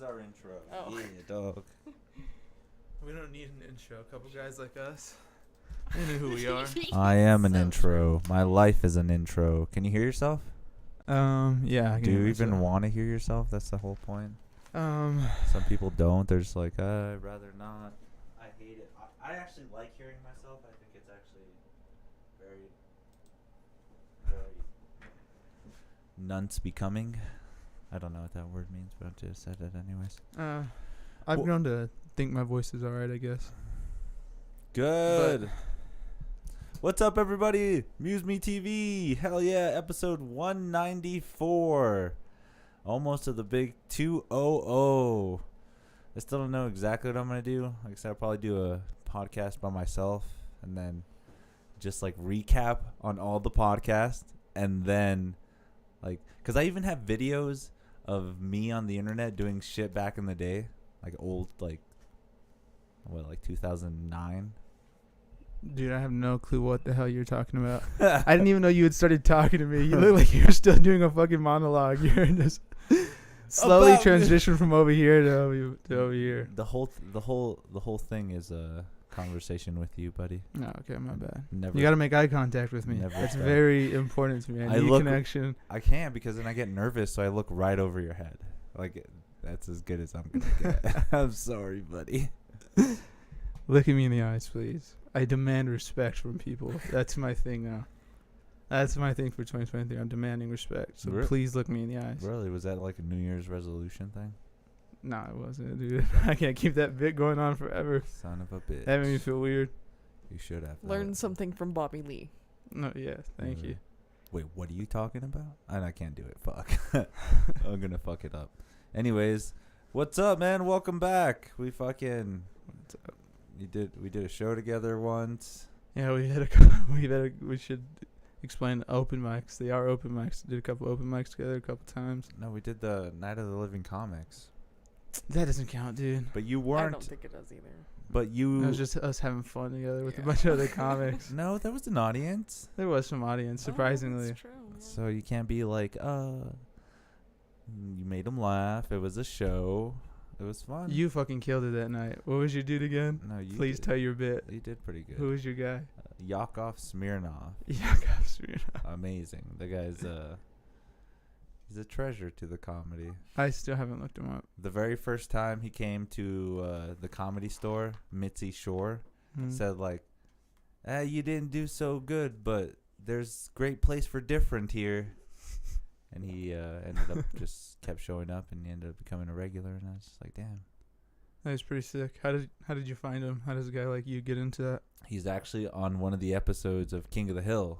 Our intro. Oh. Yeah, dog. We don't need an intro. A couple guys like us. They know who we are. I am an So intro. My life is an intro. Can you hear yourself? Yeah. I can Do you hear even myself. want to hear yourself? That's the whole point. Some people don't. They're just like, I'd rather not. I hate it. I actually like hearing myself. I think it's actually very, very nunts becoming. I don't know what that word means, but I just said it anyways. I've Well- grown to think my voice is alright, I guess. Good. What's up, everybody? MuseMeTV. Hell yeah, episode 194. Almost to the big 200. I still don't know exactly what I'm going to do. Like I said, I'll probably do a podcast by myself and then just like recap on all the podcasts. And then, like, because I even have videos of me on the internet doing shit back in the day. Like old, like 2009? Dude, I have no clue what the hell you're talking about. I didn't even know you had started talking to me. You look like you're still doing a fucking monologue. You're just slowly About- transition from over here to over here. The whole thing is a conversation with you, buddy. No, okay, my bad. Never. You got to make eye contact with me. Never That's stop. very important to me. I I need look- connection. I can't because then I get nervous, so I look right over your head. Like that's as good as I'm gonna get. I'm sorry, buddy. Look at me in the eyes, please. I demand respect from people. That's my thing now. That's my thing for 2023. I'm demanding respect. So Really? please look me in the eyes. Really, was that like a New Year's resolution thing? No, it wasn't, dude. I can't keep that bit going on forever. Son of a bitch. That made me feel weird. You should have. Learn something from Bobby Lee. No, yeah, thank you. Wait, what are you talking about? I can't do it. Fuck. I'm gonna fuck it up. Anyways, what's up, man? Welcome back. We fucking. What's up? We did a show together once. Yeah, we should explain open mics. They are open mics. Did a couple open mics together a couple times. No, we did the Night of the Living Comics. That doesn't count, dude. But you I weren't. don't think it does either. But you. It was just us having fun together with a Yeah. bunch of other comics. No, there was an audience. There was some audience, surprisingly. Oh, that's true. Yeah. So you can't be like, you made them laugh. It was a show. It was fun. You fucking killed it that night. What was your dude again? No, you. Please did. tell your bit. You did pretty good. Who was your guy? Yakov Smirnov. Yeah, Amazing. The guy's he's a treasure to the comedy. I still haven't looked him up. The very first time he came to the Comedy Store, Mitzi Shore said like, you didn't do so good, but there's great place for different here. And he ended up just kept showing up, and he ended up becoming a regular. And I was just like, damn. That was pretty sick. How did you find him? How does a guy like you get into that? He's actually on one of the episodes of King of the Hill.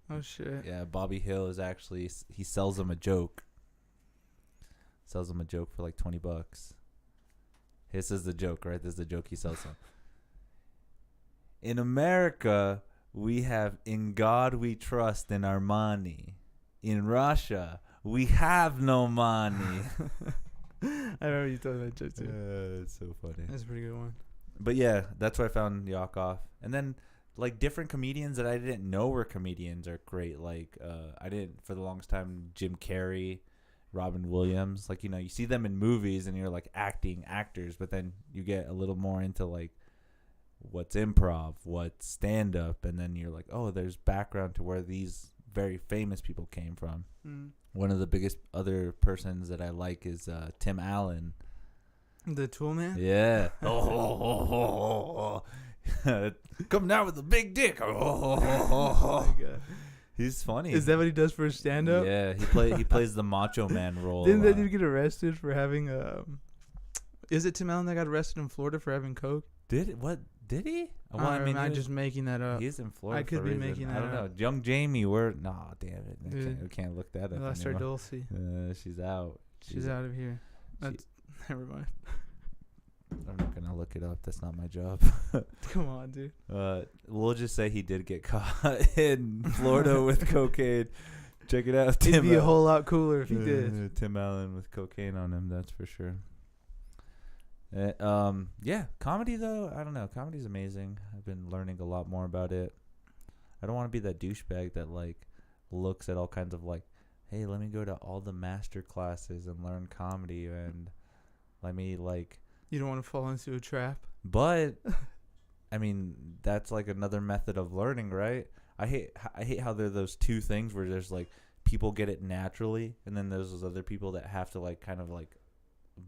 Oh shit. Yeah, Bobby Hill is actually, he sells him a joke. Sells him a joke for like $20. This is the joke, right? This is the joke he sells him. In America, we have "In God We Trust" in Armani. In Russia, we have no money. I remember you told me that joke too. It's so funny. That's a pretty good one. But yeah, that's where I found Yakov. And then like different comedians that I didn't know were comedians are great. Like I didn't for the longest time Jim Carrey, Robin Williams. Like, you know, you see them in movies and you're like actors, but then you get a little more into like what's improv, what's stand up, and then you're like, oh, there's background to where these very famous people came from. One of the biggest other persons that I like is Tim Allen. The Tool Man? Yeah. Coming out with a big dick. Oh my God. He's funny. Is that what he does for stand up? Yeah, he plays the Macho Man role. Didn't that dude get arrested for having is it Tim Allen that got arrested in Florida for having coke? Did he? Well, I'm just making that up. he's in Florida. I could for a be reason. making I that don't know. up. Young Jamie, nah, damn it. Dude. We can't look that We up lost our anymore. Dulcie. She's out. She's out of here. That's never mind. I'm not gonna look it up. That's not my job. Come on, dude. We'll just say he did get caught in Florida with cocaine. Check it out. It'd be a whole lot cooler if he did. Tim Allen with cocaine on him, that's for sure. Yeah, comedy though, I don't know. Comedy's amazing. I've been learning a lot more about it. I don't want to be that douchebag that like looks at all kinds of like, hey, let me go to all the master classes and learn comedy and Let me like. You don't want to fall into a trap. But I mean, that's like another method of learning, right? I hate how there are those two things where there's like people get it naturally, and then there's those other people that have to like kind of like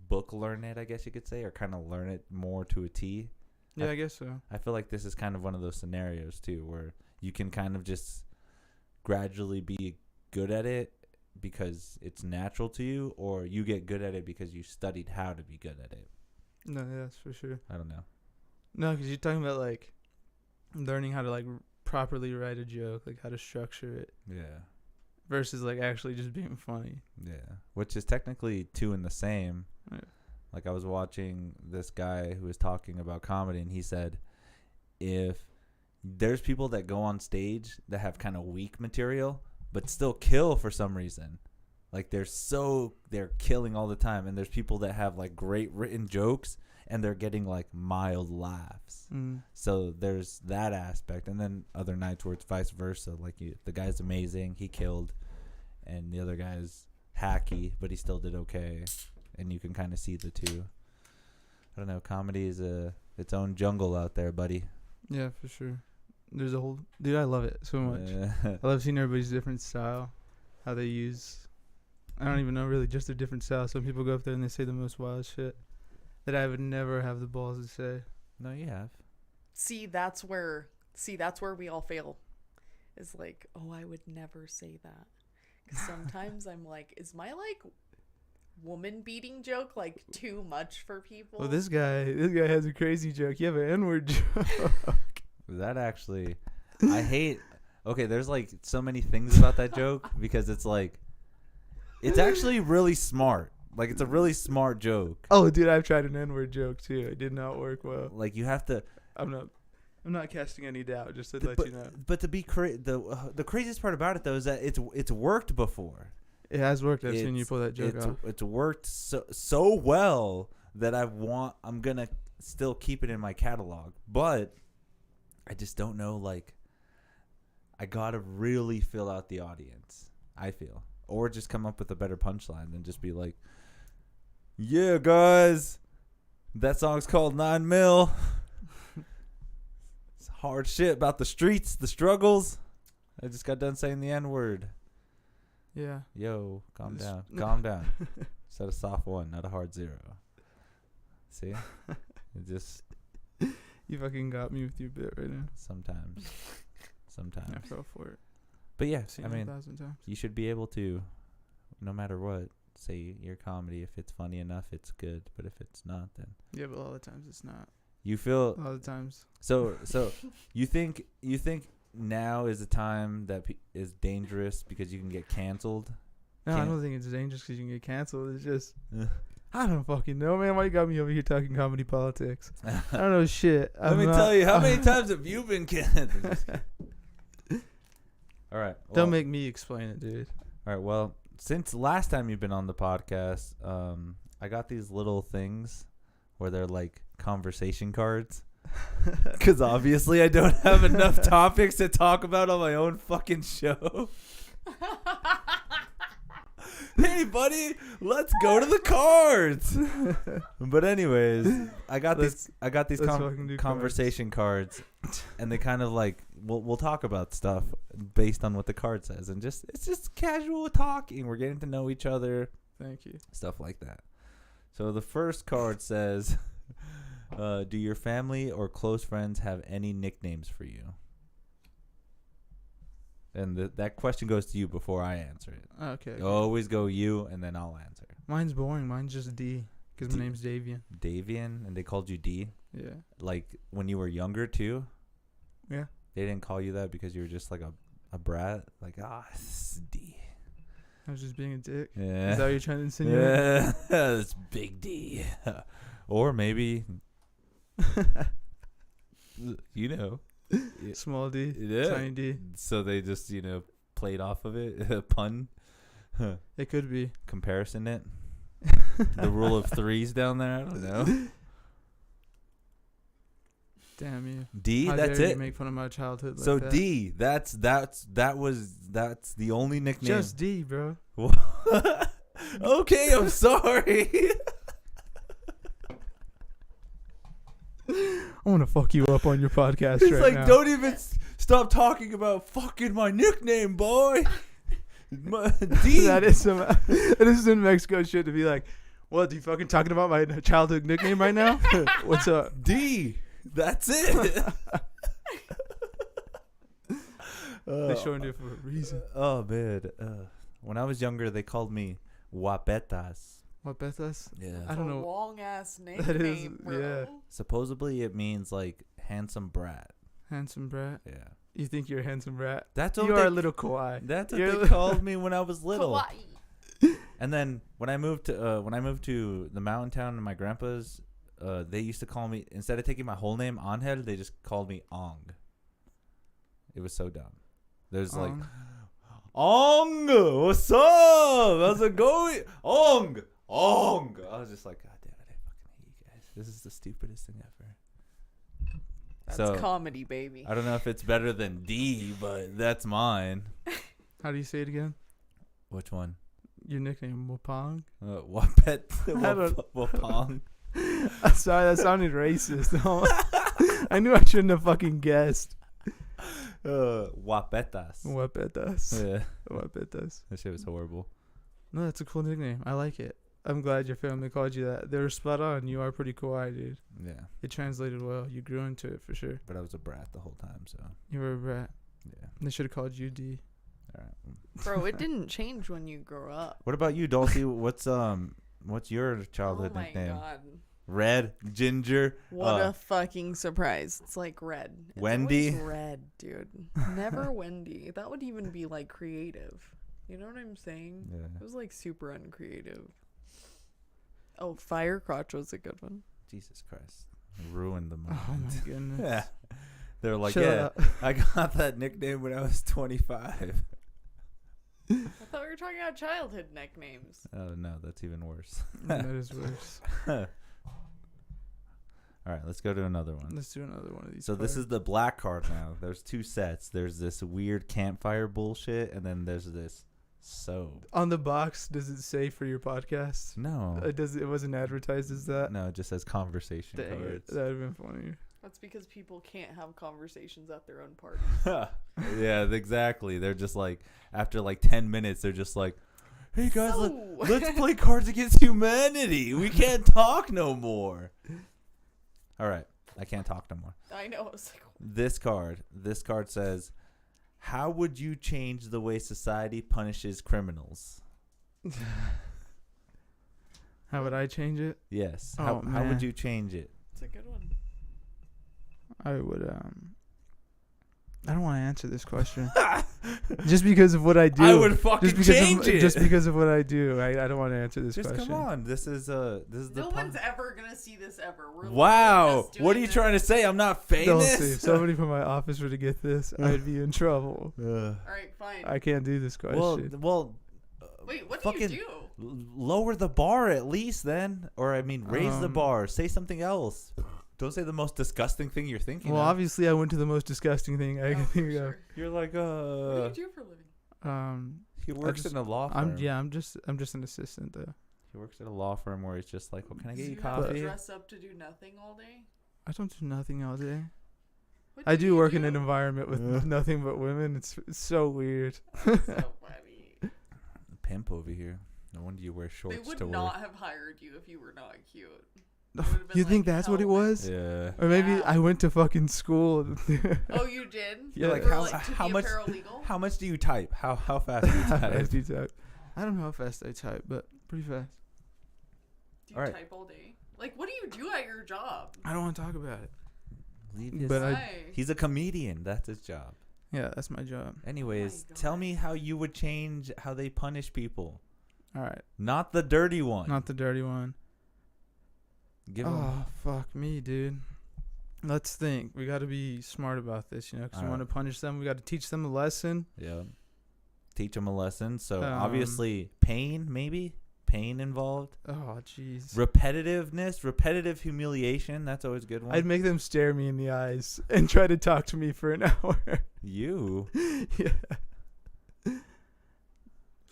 book learn it, I guess you could say, or kind of learn it more to a T. Yeah, I guess so. I feel like this is kind of one of those scenarios too, where you can kind of just gradually be good at it because it's natural to you, or you get good at it because you studied how to be good at it. No, yeah, that's for sure. I don't know. No, because you're talking about like learning how to like properly write a joke, like how to structure it, Yeah. versus like actually just being funny. Yeah. Which is technically two in the same. Yeah. Like I was watching this guy who was talking about comedy, and he said if there's people that go on stage that have kind of weak material but still kill for some reason. Like they're killing all the time, and there's people that have like great written jokes and they're getting like mild laughs. So there's that aspect, and then other nights where it's vice versa. Like the guy's amazing, he killed, and the other guy's hacky, but he still did okay, and you can kind of see the two. I don't know. Comedy is its own jungle out there, buddy. Yeah, for sure. There's a whole dude. I love it so much. I love seeing everybody's different style, how they use. I don't even know really, just their different style. Some people go up there and they say the most wild shit that I would never have the balls to say. No, you have. See, that's where we all fail. Is like, oh, I would never say that. Because sometimes I'm like, is my like woman beating joke like too much for people? Well, this guy has a crazy joke. You have an N-word joke. That actually, I hate. Okay, there's like so many things about that joke because it's like, it's actually really smart. Like it's a really smart joke. Oh, dude, I've tried an N-word joke too. It did not work well. Like you have to. I'm not casting any doubt. Just to let you know. But to be the craziest part about it though is that it's worked before. It has worked. I've seen you pull that joke off. It's worked so well that I'm gonna still keep it in my catalog. But I just don't know. Like I gotta really fill out the audience. I feel. Or just come up with a better punchline than just be like, yeah, guys, that song's called 9 Mil. It's hard shit about the streets, the struggles. I just got done saying the N-word. Yeah. Yo, calm down. Calm down. Set a soft 1, not a hard 0. See? It just... You fucking got me with your bit right now. Sometimes. I fell for it. But yeah, Seen I mean, 1,000 times. you should be able to, no matter what, say your comedy. If it's funny enough, it's good. But if it's not, then Yeah, but a lot of times it's not. you feel A lot of times. so. You think now is the time that is dangerous because you can get canceled? No, I don't think it's dangerous because you can get canceled. It's just, I don't fucking know, man. Why you got me over here talking comedy politics? I don't know shit. Let me tell you, how many times have you been canceled? All right. Well, Don't make me explain it, dude. All right. Well, since last time you've been on the podcast, I got these little things where they're like conversation cards. Because obviously I don't have enough topics to talk about on my own fucking show. Hey, buddy, let's go to the cards. But anyways, I got these conversation cards, and they kind of like we'll talk about stuff based on what the card says, and it's just casual talking. We're getting to know each other. Thank you. Stuff like that. So the first card says, do your family or close friends have any nicknames for you? And that question goes to you before I answer it. Okay. Always go you, and then I'll answer. Mine's boring. Mine's just D, because my name's Davian. Davian, and they called you D? Yeah. Like when you were younger too? Yeah. They didn't call you that because you were just like a brat? Like, it's D. I was just being a dick. Yeah. Is that what you're trying to insinuate? Yeah. It's Big D. Or maybe, you know. Small D, Yeah. tiny D. So they just, played off of it. Pun. It could be. Comparison it. The rule of threes down there. I don't know. Damn you. D, How that's dare it. You make fun of my childhood like So that. D, that's the only nickname. Just D, bro. Okay, I'm sorry. I want to fuck you up on your podcast He's right like, now. don't even stop talking about fucking my nickname, boy. D. That is some Mexico shit to be like, what, are you fucking talking about my childhood nickname right now? What's up? D. That's it. They showing it for a reason. Oh, man. When I was younger, they called me Guapetas. What Bethas? Yeah. I don't know. Long ass name. That is, bro. yeah. Supposedly, it means, like, handsome brat. Handsome brat. Yeah. You think you're a handsome rat? That's what You they, are a little kawaii. That's what You're they called me when I was little. Kawaii. And then when I moved to the mountain town and my grandpa's, they used to call me, instead of taking my whole name Angel, they just called me Ong. It was so dumb. There's like, Ong, what's up? How's it going? Ong. I was just like, God damn it, I fucking hate you guys. This is the stupidest thing ever. That's comedy, baby. I don't know if it's better than D, but that's mine. How do you say it again? Which one? Your nickname, Wapong? Wapet. don't- Wapong. Sorry, that sounded racist. I knew I shouldn't have fucking guessed. Wapetas. Wapetas. Yeah. Wapetas. That shit was horrible. No, that's a cool nickname. I like it. I'm glad your family called you that. They were spot on. You are pretty kawaii, dude. Yeah. It translated well. You grew into it for sure. But I was a brat the whole time, so. You were a brat. Yeah. They should have called you D. All right. Bro, it didn't change when you grow up. What about you, Dulcie? What's your childhood Oh my nickname? god. Red, Ginger. What a fucking surprise. It's like Red. It's Wendy? always Red, dude. Never Wendy. That would even be like creative. You know what I'm saying? Yeah. It was like super uncreative. Oh, Firecrotch was a good one. Jesus Christ. Ruined the moment. Oh my goodness. Yeah. They were like, Shut yeah, up. I got that nickname when I was 25. I thought we were talking about childhood nicknames. Oh, no, that's even worse. That is worse. All right, let's go to another one. Let's do another one of these. So this is the black card now. There's two sets. There's this weird campfire bullshit, and then there's this soap. On the box, does it say for your podcast? No. It wasn't advertised as that? No, it just says conversation Dang it. cards. That would have been funny. That's because people can't have conversations at their own parties. Yeah, exactly. They're just like, after like 10 minutes, they're just like, hey guys, let's play Cards Against Humanity. We can't talk no more. All right. I can't talk no more. I know. I was like, This card says, how would you change the way society punishes criminals? How would I change it? Yes. Oh, How would man. you change it? it's a good one. I would I don't want to answer this question. Just because of what I do. I would fucking change it. Just because of what I do. I don't want to answer this Just question. come on. This is the No one's ever gonna see this ever. We're Wow. just doing What are you this. trying to say? I'm not Don't famous? see. If somebody from my office were to get this, I'd be in trouble. All right, fine. I can't do this question. Well, Wait, what do you fucking do? lower the bar at least then. Or, I mean, raise the bar. Say something else. Don't say the most disgusting thing you're thinking Well, of. obviously, I went to the most disgusting thing I can for think of. sure. You're like, What do you do for a living? He he works in a law firm. I'm just an assistant though. He works at a law firm where he's just like, well, can I get Do you you have to coffee? dress up to do nothing all day? I don't do nothing all day. What I do you work in an environment with nothing but women. It's so weird. So funny. Pimp over here. No wonder you wear They shorts would to not work. have hired you if you were not cute. They would've been You think like, that's what it "Hell no." was? Yeah. Or maybe Yeah. I went to fucking school. Oh, you did? You're like, For, how- to how be much- a paralegal? How much do you type? How fast do you How type? fast do you type? I don't know how fast I type, but pretty fast. Do you Alright. type all day? Like, what do you do at your job? I don't want to talk about it. Leave his- But Why? he's a comedian. That's his job. Yeah, that's my job. Anyways, God. tell me how you would change how they punish people. All right, Not the dirty one. not the dirty one. Give him. Oh, fuck me, dude. Let's think. We got to be smart about this, you know, because we want to punish them. We got to teach them a lesson. Yeah. Teach them a lesson. So Um, obviously, pain, maybe pain involved. Oh, jeez. Repetitive humiliation. That's always a good one. I'd make them stare me in the eyes and try to talk to me for an hour. You. Yeah.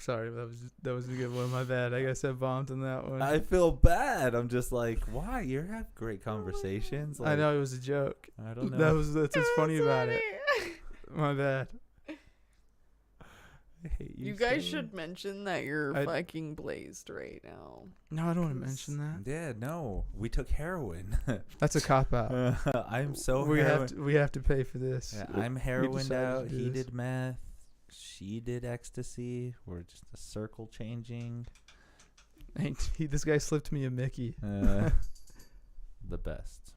Sorry, that was a good one. My bad. I guess I bombed on that one. I feel bad. I'm just like, why? You have great conversations. Like, I know it was a joke. I don't know. That's what's funny about it. My bad. I hate You guys so should mention that you're fucking blazed right now. No, I don't want to mention that. Yeah, no. We took heroin. That's a cop out. I'm so we have to pay for this. Yeah, I'm heroined out. He did meth. She did ecstasy. We're just a circle changing. This guy slipped me a Mickey. The best.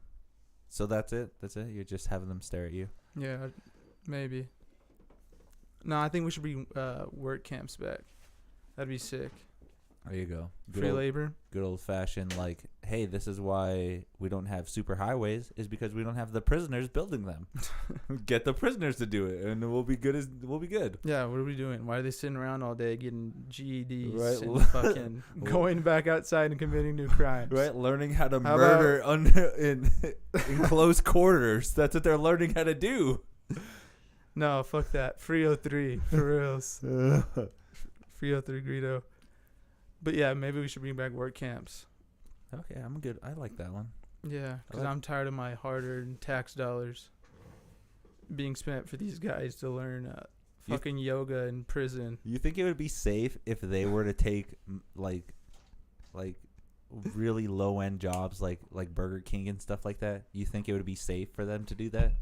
So that's it? That's it? You're just having them stare at you? Yeah, maybe. No, I think we should bring work camps back. That'd be sick. There you go. Free labor. Good old fashioned, like, hey, this is why we don't have super highways, is because we don't have the prisoners building them. Get the prisoners to do it, and we'll be good. We'll be good. Yeah, what are we doing? Why are they sitting around all day getting GEDs right. and fucking going back outside and committing new crimes? Right, learning how to murder in close quarters. That's what they're learning how to do. No, fuck that. Free 03, for reals. Free 03 Greedo. But yeah, maybe we should bring back work camps. Okay, I'm good. I like that one. Yeah, because I'm tired of my hard-earned tax dollars being spent for these guys to learn fucking yoga in prison. You think it would be safe if they were to take like really low-end jobs like Burger King and stuff like that? You think it would be safe for them to do that?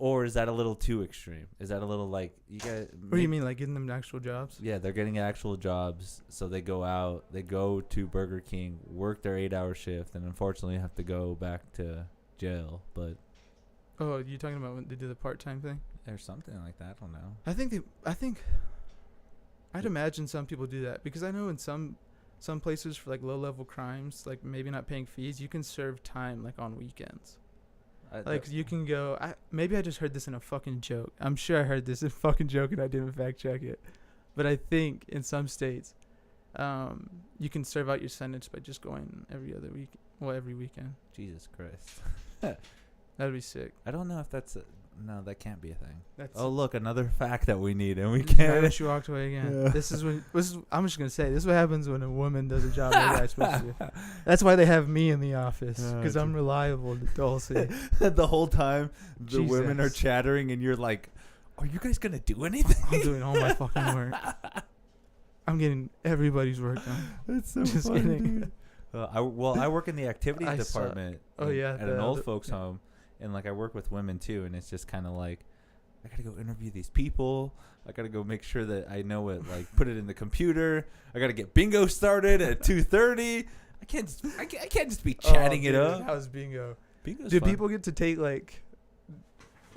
Or is that a little too extreme? Is that a little like you got? What do you mean, like getting them actual jobs? Yeah, they're getting actual jobs, so they go out, they go to Burger King, work their 8-hour shift, and unfortunately have to go back to jail. But oh, you talking about when they do the part-time thing? or something like that. I don't know. I think I'd imagine some people do that because I know in some places for like low-level crimes, like maybe not paying fees, you can serve time like on weekends. Like you can go. Maybe I just heard this in a fucking joke. I'm sure I heard this in a fucking joke and I didn't fact check it. But I think in some states, you can serve out your sentence by just going every other week. Well, every weekend. Jesus Christ. That'd be sick. I don't know if that's no, that can't be a thing. Oh, look, another fact that we need, and we I can't. wish you walked away again. Yeah. I'm just gonna say this is what happens when a woman does a job they're not supposed to do. That's why they have me in the office because I'm reliable to Dulcie. The whole time the women are chattering, and you're like, "Are you guys gonna do anything?" I'm doing all my fucking work. I'm getting everybody's work done. That's so just funny. kidding. I work in the activities department. At an old folks home. And, like, I work with women, too, and it's just kind of like, I got to go interview these people. I got to go make sure that I know it, like, put it in the computer. I got to get bingo started at 2:30. I can't just be chatting it up. How's bingo? Bingo's do fun. people get to take, like,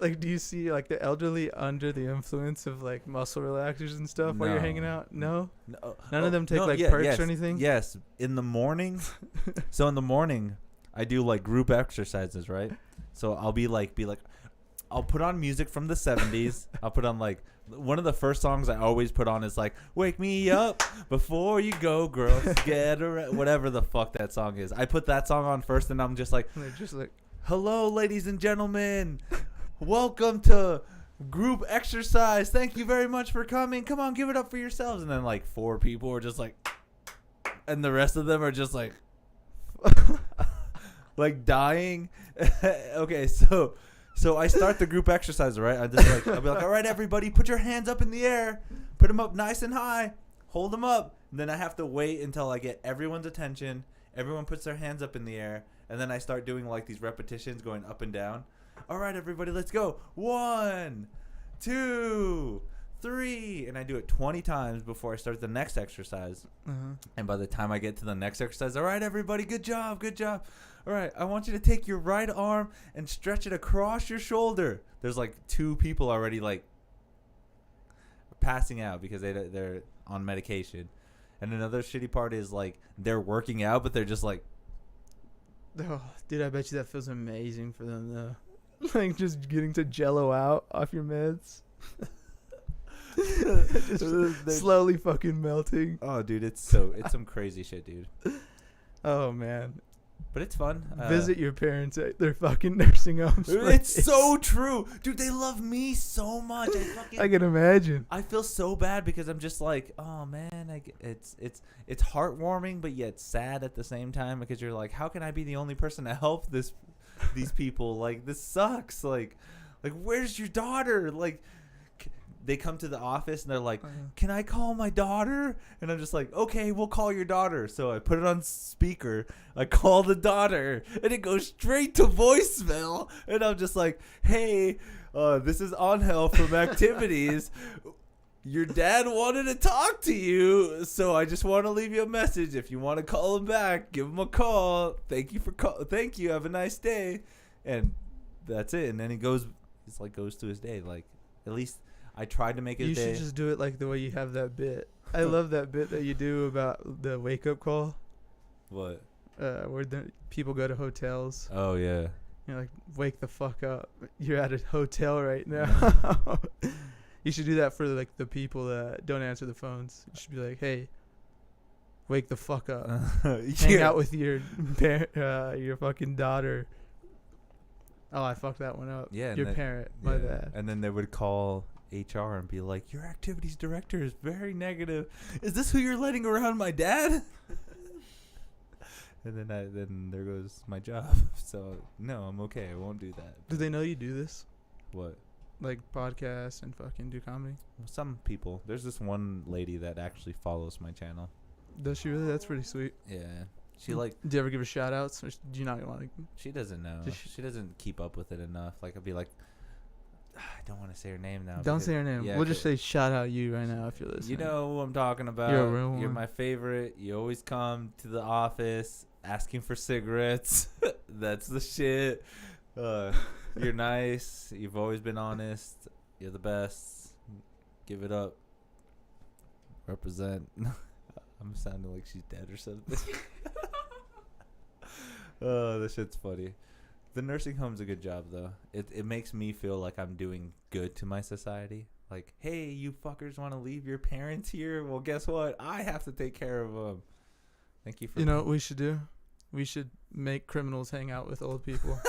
do you see, like, the elderly under the influence of, like, muscle relaxers and stuff while you're hanging out? No? None of them take, perks or anything? Yes. In the morning. So, in the morning, I do, like, group exercises, right? So I'll be like, I'll put on music from the 70s. I'll put on like one of the first songs I always put on is like, "Wake me up before you go, girls, get around," whatever the fuck that song is. I put that song on first, and I'm just like, "Hello, ladies and gentlemen, welcome to group exercise. Thank you very much for coming. Come on, give it up for yourselves." And then like 4 people are just like, and the rest of them are just like. Like dying. Okay, so I start the group exercise, right? I'll be like, "All right, everybody, put your hands up in the air. Put them up nice and high. Hold them up." And then I have to wait until I get everyone's attention. Everyone puts their hands up in the air, and then I start doing like these repetitions going up and down. "All right, everybody, let's go. 1, 2, 3, and I do it 20 times before I start the next exercise. And by the time I get to the next exercise, "All right, everybody, good job. All right, I want you to take your right arm and stretch it across your shoulder." There's like 2 people already like passing out because they're on medication. And another shitty part is like they're working out, but they're just like, oh, dude, I bet you that feels amazing for them though. Like just getting to jello out off your meds. Just slowly fucking melting. Oh, dude, it's some crazy shit, dude. Oh man, But it's fun. Visit your parents at their fucking nursing homes. It's so true, dude. They love me so much. I can imagine. I feel so bad because I'm just like, oh man, it's heartwarming, but yet sad at the same time because you're like, how can I be the only person to help these people? Like, this sucks. Like, where's your daughter? Like, they come to the office and they're like, can I call my daughter? And I'm just like, okay, we'll call your daughter. So I put it on speaker. I call the daughter and it goes straight to voicemail. And I'm just like, hey, this is Angel from Activities. Your dad wanted to talk to you, so I just want to leave you a message. If you want to call him back, give him a call. Thank you. Have a nice day. And that's it. And then he goes to his day. Like, at least I tried to make his day. You should just do it like the way you have that bit. I love that bit that you do about the wake up call. What? Where the people go to hotels. Oh yeah. You're like, wake the fuck up. You're at a hotel right now. You should do that for like the people that don't answer the phones. You should be like, hey, wake the fuck up. Hang out with your fucking daughter. Oh, I fucked that one up. Yeah. Your parent. My bad. And then they would call HR and be like, your activities director is very negative. Is this who you're letting around my dad? And then there goes my job. So no, I'm okay. I won't do that. Do they know you do this? What? Like podcasts and fucking do comedy? Some people. There's this one lady that actually follows my channel. Does she really? That's pretty sweet. Yeah. She like. Do you ever give her shout outs? Or do you not want to? She doesn't know. She doesn't keep up with it enough. Like, I'd be like, I don't want to say her name now. Don't say her name. Yeah, we'll just say shout out you right now if you're listening. You know who I'm talking about. You're a real one. You're my favorite. You always come to the office asking for cigarettes. That's the shit. You're nice. You've always been honest. You're the best. Give it up. Represent. I'm sounding like she's dead or something. Oh, this shit's funny. The nursing home's a good job, though. It makes me feel like I'm doing good to my society. Like, hey, you fuckers want to leave your parents here? Well, guess what? I have to take care of them. Thank you for... You know what we should do? We should make criminals hang out with old people.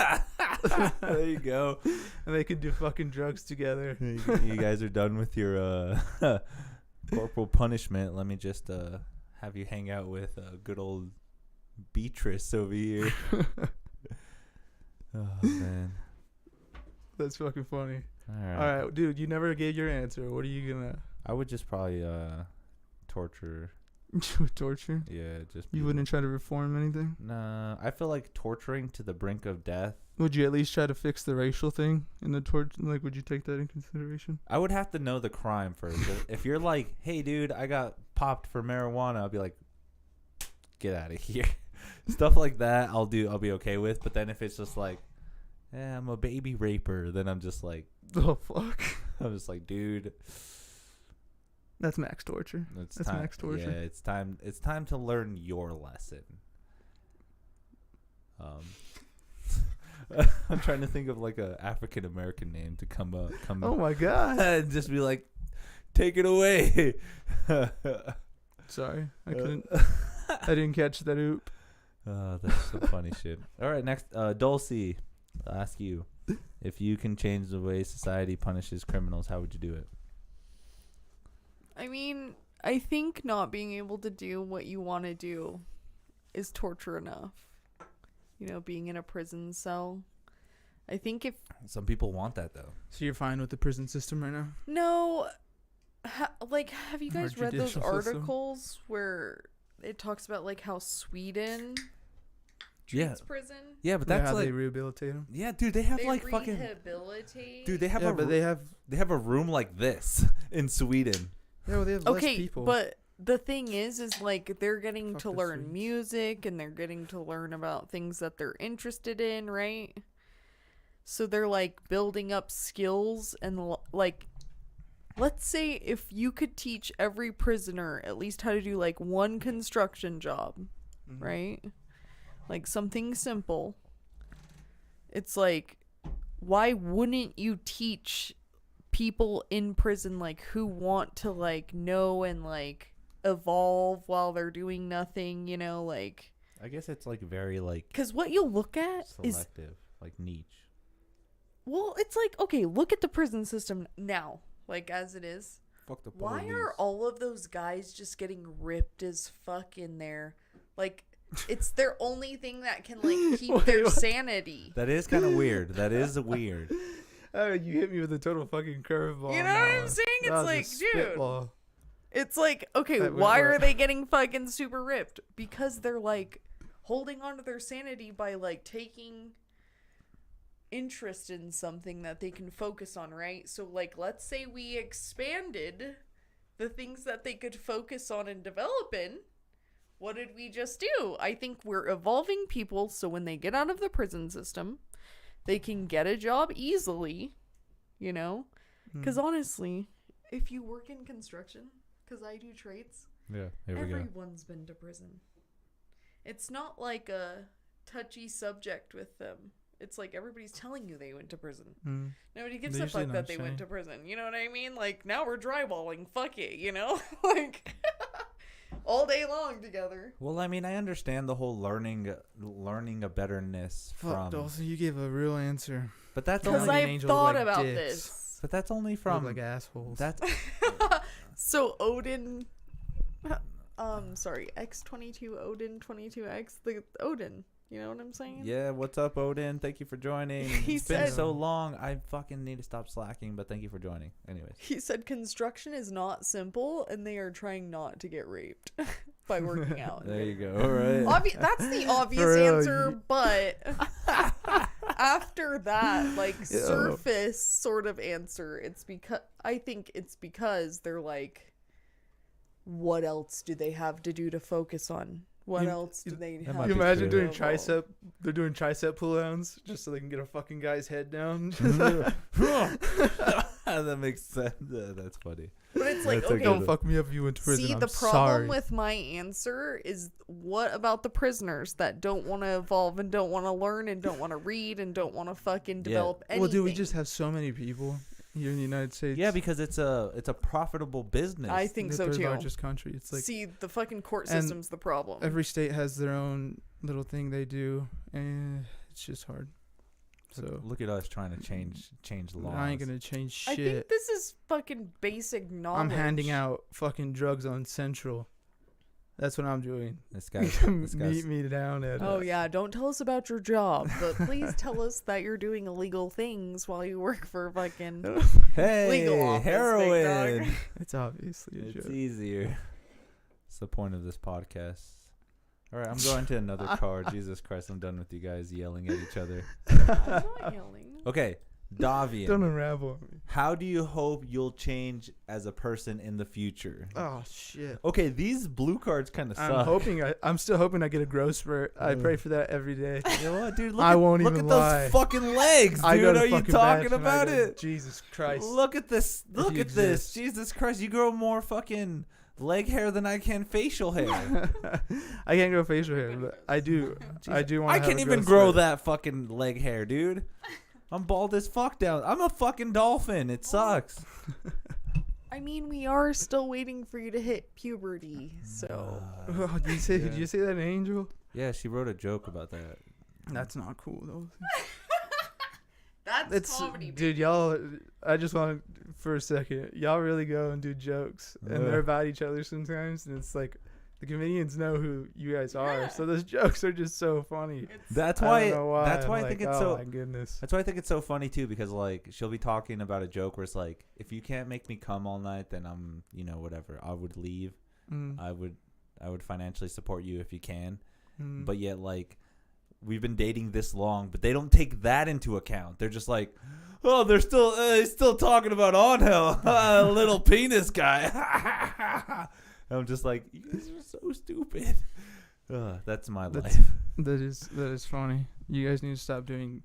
There you go. And they could do fucking drugs together. You guys are done with your corporal punishment. Let me just have you hang out with good old Beatrice over here. Oh, man. That's fucking funny. All right, dude, you never gave your answer. What are you gonna... I would just probably torture. Torture? Yeah, just... You wouldn't try to reform anything? Nah, I feel like torturing to the brink of death. Would you at least try to fix the racial thing in the torture? Like, would you take that in consideration? I would have to know the crime first. If you're like, hey, dude, I got popped for marijuana, I'll be like, get out of here. Stuff like that, I'll be okay with. But then if it's just like, I'm a baby raper, then I'm just like, oh fuck. I'm just like, dude, that's max torture. That's max torture. Yeah, it's time. It's time to learn your lesson. I'm trying to think of like a African American name to come up. Oh my god! And just be like, take it away. Sorry, I couldn't. I didn't catch that oop. That's some funny shit. All right, next, Dulcie, I'll ask you, if you can change the way society punishes criminals, how would you do it? I mean, I think not being able to do what you want to do is torture enough. You know, being in a prison cell. I think if... Some people want that, though. So you're fine with the prison system right now? No. Have you guys read those articles where it talks about, like, how Sweden treats prison? Yeah, but that's how like... they rehabilitate them? Yeah, dude, they have, they like, fucking... rehabilitate? Dude, they have they have a room like this in Sweden. Yeah, well, they have less people. But the thing is like they're getting to learn music and they're getting to learn about things that they're interested in, right? So they're like building up skills and like, let's say if you could teach every prisoner at least how to do like one construction job, right? Like something simple. It's like, why wouldn't you teach people in prison like who want to like know and like evolve while they're doing nothing, you know, like I guess it's like very like Because what you'll look at is, selective, like niche. well, it's like, okay, look at the prison system now, like as it is. Fuck the police. Why are all of those guys just getting ripped as fuck in there? Like, it's their only thing that can like keep Wait, their what? sanity. That is kind of weird. That is weird. You hit me with a total fucking curveball. You know what I'm saying? It's like, dude. Spitball. It's like, okay, That went why are well. they getting fucking super ripped? Because they're like holding on to their sanity by like taking interest in something that they can focus on, right? So like, let's say we expanded the things that they could focus on and develop in. What did we just do? I think we're evolving people so when they get out of the prison system, they can get a job easily, you know? Because honestly, if you work in construction, because I do trades, Yeah, here we go. everyone's been to prison. It's not like a touchy subject with them. It's like everybody's telling you they went to prison. Nobody gives They a fuck usually that don't they went say. to prison. You know what I mean? Like, now we're dryballing. Fuck it, you know? Like, all day long together. Well, I mean, I understand the whole learning a betterness Fuck, from, Dawson, you gave a real answer. but that's Because Only only an I've angel thought like about dicks. this. but that's only Look from like assholes. that's So Odin, sorry, X22 Odin 22X, the Odin. You know what I'm saying? yeah. What's up, Odin? Thank you for joining. He It's been said- so long. I fucking need to stop slacking, but thank you for joining. Anyways, He said construction is not simple, and they are trying not to get raped by working out. there you go. All right. That's the obvious For real, answer, but after that, like Yeah. surface sort of answer, I think it's because they're like, what else do they have to do to focus on? What You- else do they that have? might you be imagine true. doing tricep? They're doing tricep pull-downs just so they can get a fucking guy's head down. That makes sense. That's funny. But it's like, That's a okay, good Don't fuck me up if you went to prison. see, I'm the problem sorry. with my answer is what about the prisoners that don't want to evolve and don't want to learn and don't want to read and don't want to fucking develop anything? Well, dude, we just have so many people here in the United States. Yeah, because it's a profitable business. I think the so third too. largest country. It's like See, the fucking court and system's the problem. every state has their own little thing they do, and it's just hard. So Look at us trying to change laws. I ain't gonna change I think shit. this is fucking basic knowledge. I'm handing out fucking drugs on Central. That's what I'm doing. This guy's Meet me down at. Oh yeah, don't tell us about your job, but please tell us that you're doing illegal things while you work for fucking hey, legal office, big heroin. dog. It's obviously a It's joke. easier. It's the point of this podcast. All right, I'm going to another car. Jesus Christ, I'm done with you guys yelling at each other. I'm not yelling. Okay, Davian. Don't unravel me. How do you hope you'll change as a person in the future? Oh shit. Okay, these blue cards kind of suck. I'm still hoping I get a growth spurt. I pray for that every day. You know what, dude? Look I at, won't look even at those lie. fucking legs, I dude. go to Are you fucking talking bats when I about go, it? Jesus Christ. Look at this. Look you at this. exist. Jesus Christ, you grow more fucking leg hair than I can facial hair. I can't grow facial hair, but I do. I do want. I can't even grow that fucking leg hair, dude. I'm bald as fuck down. I'm a fucking dolphin. It sucks. I mean, we are still waiting for you to hit puberty, so Oh, did you say that, an angel? Yeah, she wrote a joke about that. That's not cool though. that's It's comedy. dude, y'all. I just want for a second. Y'all really go and do jokes, and they're about each other sometimes, and it's like the comedians know who you guys are, Yeah. so those jokes are just so funny. That's I why. don't know why. That's why I'm I think like, it's oh so. my goodness. That's why I think it's so funny too, because like she'll be talking about a joke where it's like, if you can't make me come all night, then I'm, whatever. I would leave. Mm. I would financially support you if you can. Mm. But yet, like, we've been dating this long, but they don't take that into account. They're just like, oh, they're still talking about Angel, little penis guy. I'm just like, you guys are so stupid. That's my life. That is funny. You guys need to stop doing.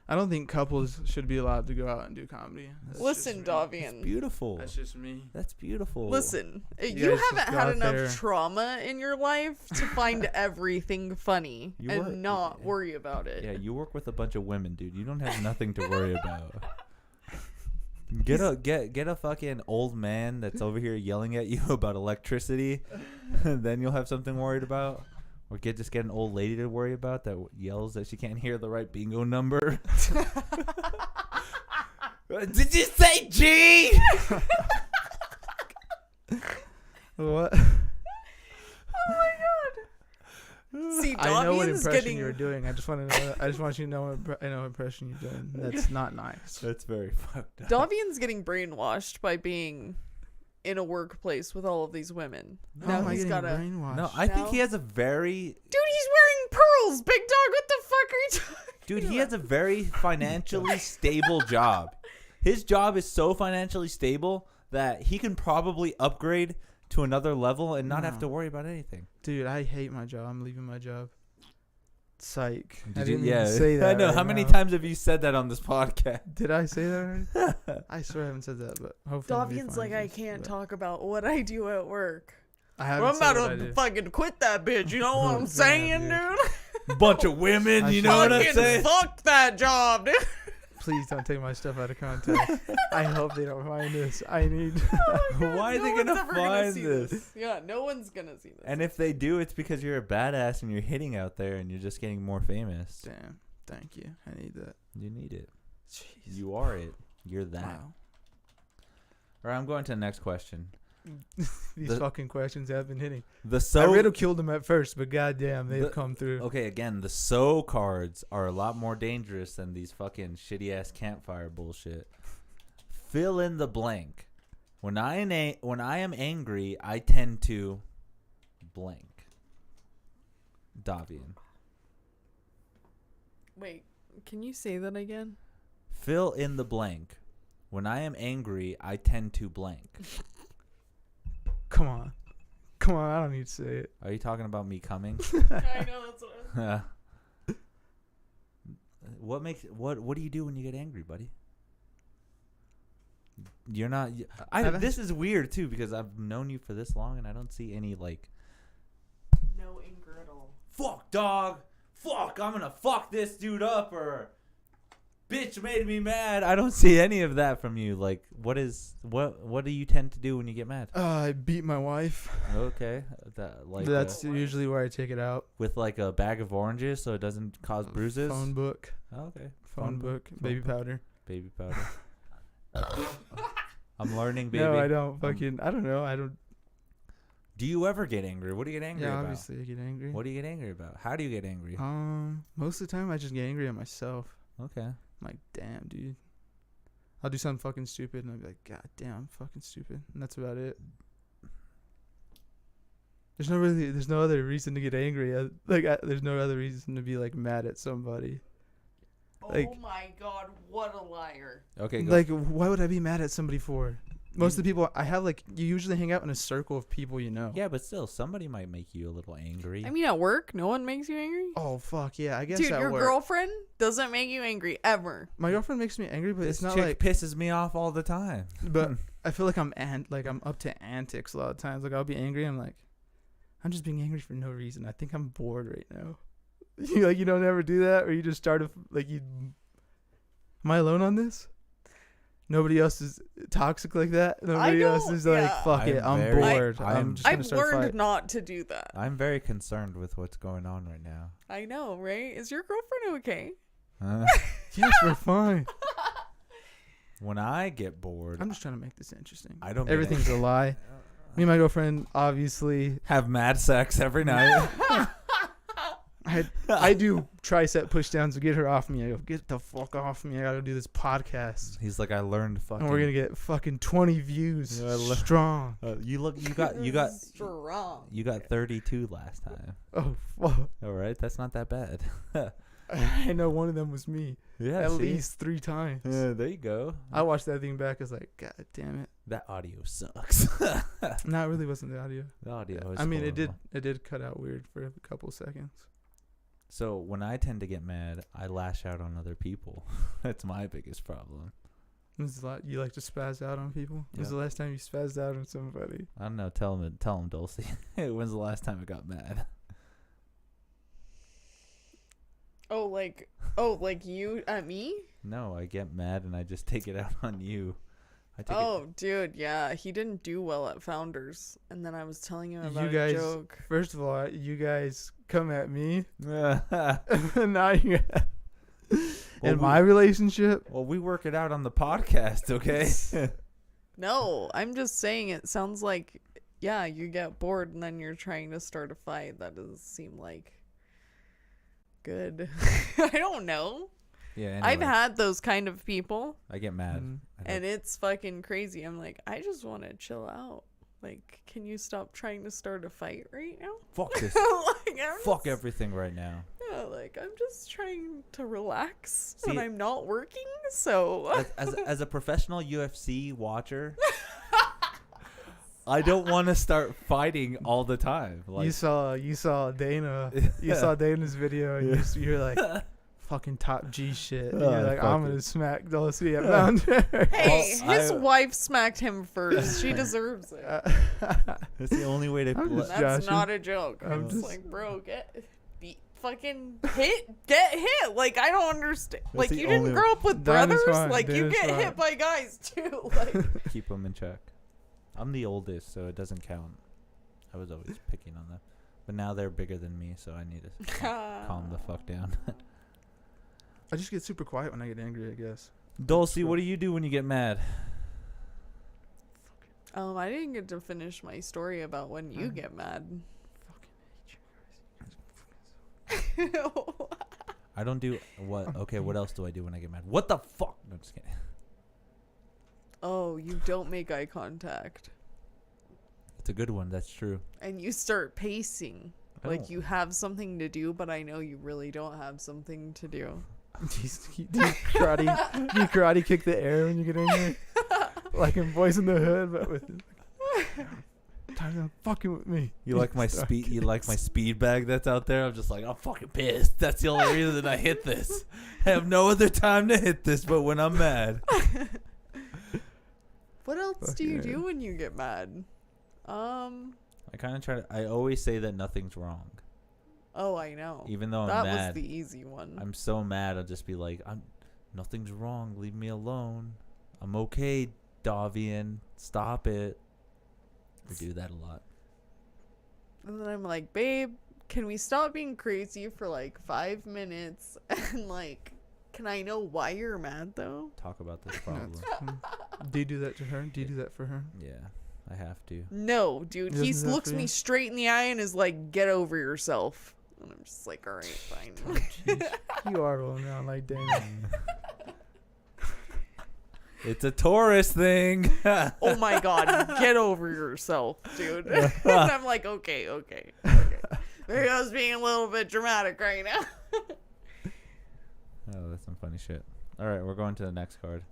I don't think couples should be allowed to go out and do comedy. That's Listen, just me. It's Davian. beautiful. That's just me. That's beautiful. Listen, you guys just haven't go had out enough there. trauma in your life to find everything funny You and were- not worry about it. Yeah, you work with a bunch of women, dude. You don't have nothing to worry about. Get a fucking old man that's over here yelling at you about electricity, and then you'll have something worried about. Or just get an old lady to worry about that yells that she can't hear the right bingo number. Did you say G? What? Oh my god. See, I know what Davian's impression getting... you were doing. I just want to know. I just want you to know what impression you're doing. That's not nice. That's very fucked up. Davian's getting brainwashed by being in a workplace with all of these women. No, Now am I he's getting got a... brainwashed? No, I think he has a very... Dude, he's wearing pearls! Big dog, what the fuck are you talking Dude, about? he has a very financially stable job. His job is so financially stable that he can probably upgrade to another level and not have to worry about anything. Dude, I hate my job. I'm leaving my job. Psych. I Did didn't you? even Yeah, say that. I know. right How many now. times have you said that on this podcast? Did I say that already? I swear I haven't said that, but hopefully. nobody Davian's like, I finds this, can't but talk about what I do at work. I haven't Well, I'm said what about I to do. fucking quit that bitch. You know what I'm Damn, saying, dude. dude? Bunch of women, I you should- know what I'm Fucking saying? fuck that job, dude. Please don't take my stuff out of context. I hope they don't find this. I need. Why are they one's gonna ever find see this? Yeah, no one's gonna see this. And if they do, it's because you're a badass and you're hitting out there and you're just getting more famous. Damn. Thank you. I need that. You need it. Jeez. You are it. You're that. Wow. All right, I'm going to the next question. These The- fucking questions have been hitting. The I ridiculed them at first, but goddamn, they've The- come through. Okay, again, the so cards are a lot more dangerous than these fucking shitty ass campfire bullshit. Fill in the blank. When I am angry, I tend to blank. Davian. Wait, can you say that again? Fill in the blank. When I am angry, I tend to blank. Come on. Come on, I don't need to say it. Are you talking about me coming? I know that's what. What do you do when you get angry, buddy? You're not. This is weird too because I've known you for this long and I don't see any like. No anger at all. Fuck, dog. Fuck, I'm gonna fuck this dude up or. Bitch made me mad. I don't see any of that from you. Like, what do you tend to do when you get mad? I beat my wife. Okay, That's usually where I take it out. with like a bag of oranges so it doesn't cause bruises. Phone book. Oh, okay. Phone book. Baby powder. Baby powder. I'm learning, baby. No, I don't. I don't know. I don't. Do you ever get angry? What do you get angry Yeah, about? obviously I get angry. What do you get angry about? How do you get angry? Most of the time I just get angry at myself. Okay. I'm like, damn, dude. I'll do something fucking stupid and I'll be like, God damn, I'm fucking stupid. And that's about it. There's no other reason to get angry. There's no other reason to be like mad at somebody. Like- Oh my god, what a liar. Okay. Go. Like, why would I be mad at somebody for? Most of the people I have, like, you usually hang out in a circle of people you know. Yeah, but still, somebody might make you a little angry. I mean, at work, no one makes you angry? Oh, fuck, yeah, I guess Dude, at your work. girlfriend doesn't make you angry, ever. My girlfriend makes me angry, but this it's not chick like... pisses me off all the time. But I feel like I'm up to antics a lot of times. Like, I'll be angry, I'm like, I'm just being angry for no reason. I think I'm bored right now. You don't ever do that? Or you just start, am I alone on this? Nobody else is toxic like that. Nobody else don't- is like, yeah. fuck it, I'm I'm very- bored. I'm just gonna I've start learned fighting. not to do that. I'm very concerned with what's going on right now. I know, right? Is your girlfriend okay? Yes, we're fine. When I get bored, I'm just trying to make this interesting. I don't. get Everything's a lie. Me and my girlfriend, obviously, have mad sex every night. I do tricep pushdowns to get her off me. I go, get the fuck off me. I gotta do this podcast. He's like, I learned fucking. And we're gonna get fucking 20 views. Yeah, Strong. you Strong. you got 32 last time. Oh, fuck. All right, that's not that bad. I know one of them was me. Yeah, At see? least 3 times. Yeah, there you go. I watched that thing back. I was like, God damn it. That audio sucks. No, it really wasn't the audio. The audio is I mean, horrible. it did cut out weird for a couple seconds. So when I tend to get mad, I lash out on other people. That's my biggest problem. You like to spaz out on people? When's Yeah. the last time you spazzed out on somebody? I don't know. Tell him, Dulcie. When's the last time I got mad? Oh, like you at me? No, I get mad and I just take it out on you. Oh, dude, yeah. He didn't do well at Founders. And then I was telling him about You guys- a joke. First of all, you guys come at me. Well, And now you're in my relationship. Well, we work it out on the podcast, okay? No, I'm just saying it sounds like, yeah, you get bored and then you're trying to start a fight. That doesn't seem like good. I don't know. Yeah, anyway, I've had those kind of people, I get mad. Mhm. and it's fucking crazy. I'm like, I just want to chill out. Like, can you stop trying to start a fight right now? Fuck this. Like, Fuck everything right now. Yeah, like, I'm just trying to relax See, when I'm not working, so... As a professional UFC watcher, I don't want to start fighting all the time. Like, You saw Dana. You saw Dana's video, and you're like, fucking top G shit. And you're like, fuck I'm it. gonna smack Dulcie at Boundary. Hey, Well, his wife smacked him first. She deserves it. that's the only way to. I'm just That's joshing. not a joke. I'm I'm just just- like, bro, fucking get hit. Like, I don't understand. That's Like, the you didn't only- grow up with Dana's brothers. fine. Like, you Dana's get fine. hit by guys too. Like, Keep them in check. I'm the oldest, so it doesn't count. I was always picking on them, but now they're bigger than me, so I need to calm the fuck down. I just get super quiet when I get angry, I guess. Dulcie, what do you do when you get mad? I didn't get to finish my story about when you get mad. I don't do what? Okay, what else do I do when I get mad? What the fuck? No, just kidding. Oh, you don't make eye contact. It's a good one. That's true. And you start pacing. I Like, don't- you have something to do, but I know you really don't have something to do. Do you karate kick the air when you get angry? Like in Boys in the Hood, but with time to fucking with me. You like my Start speed? You like my speed bag that's out there? I'm just like, I'm fucking pissed. That's the only reason I hit this. I have no other time to hit this, but when I'm mad. What else Fuck do you yeah. do when you get mad? I kind of try to. I always say that nothing's wrong, Oh, I know. even though I'm That was mad. the easy one. I'm so mad. I'll just be like, nothing's wrong. Leave me alone. I'm okay, Davian. Stop it. I do that a lot. And then I'm like, babe, can we stop being crazy for like 5 minutes? And like, can I know why you're mad though? Talk about this problem. Do you do that to her? Do you do that for her? Yeah, I have to. No, dude. Doesn't He that looks for me you? straight in the eye and is like, get over yourself. And I'm just like, all right, fine. Jeez. You are rolling around like Dana. It's a Taurus thing. Oh my God, get over yourself, dude. And I'm like, okay. Maybe I was being a little bit dramatic right now. Oh, that's some funny shit. All right, we're going to the next card.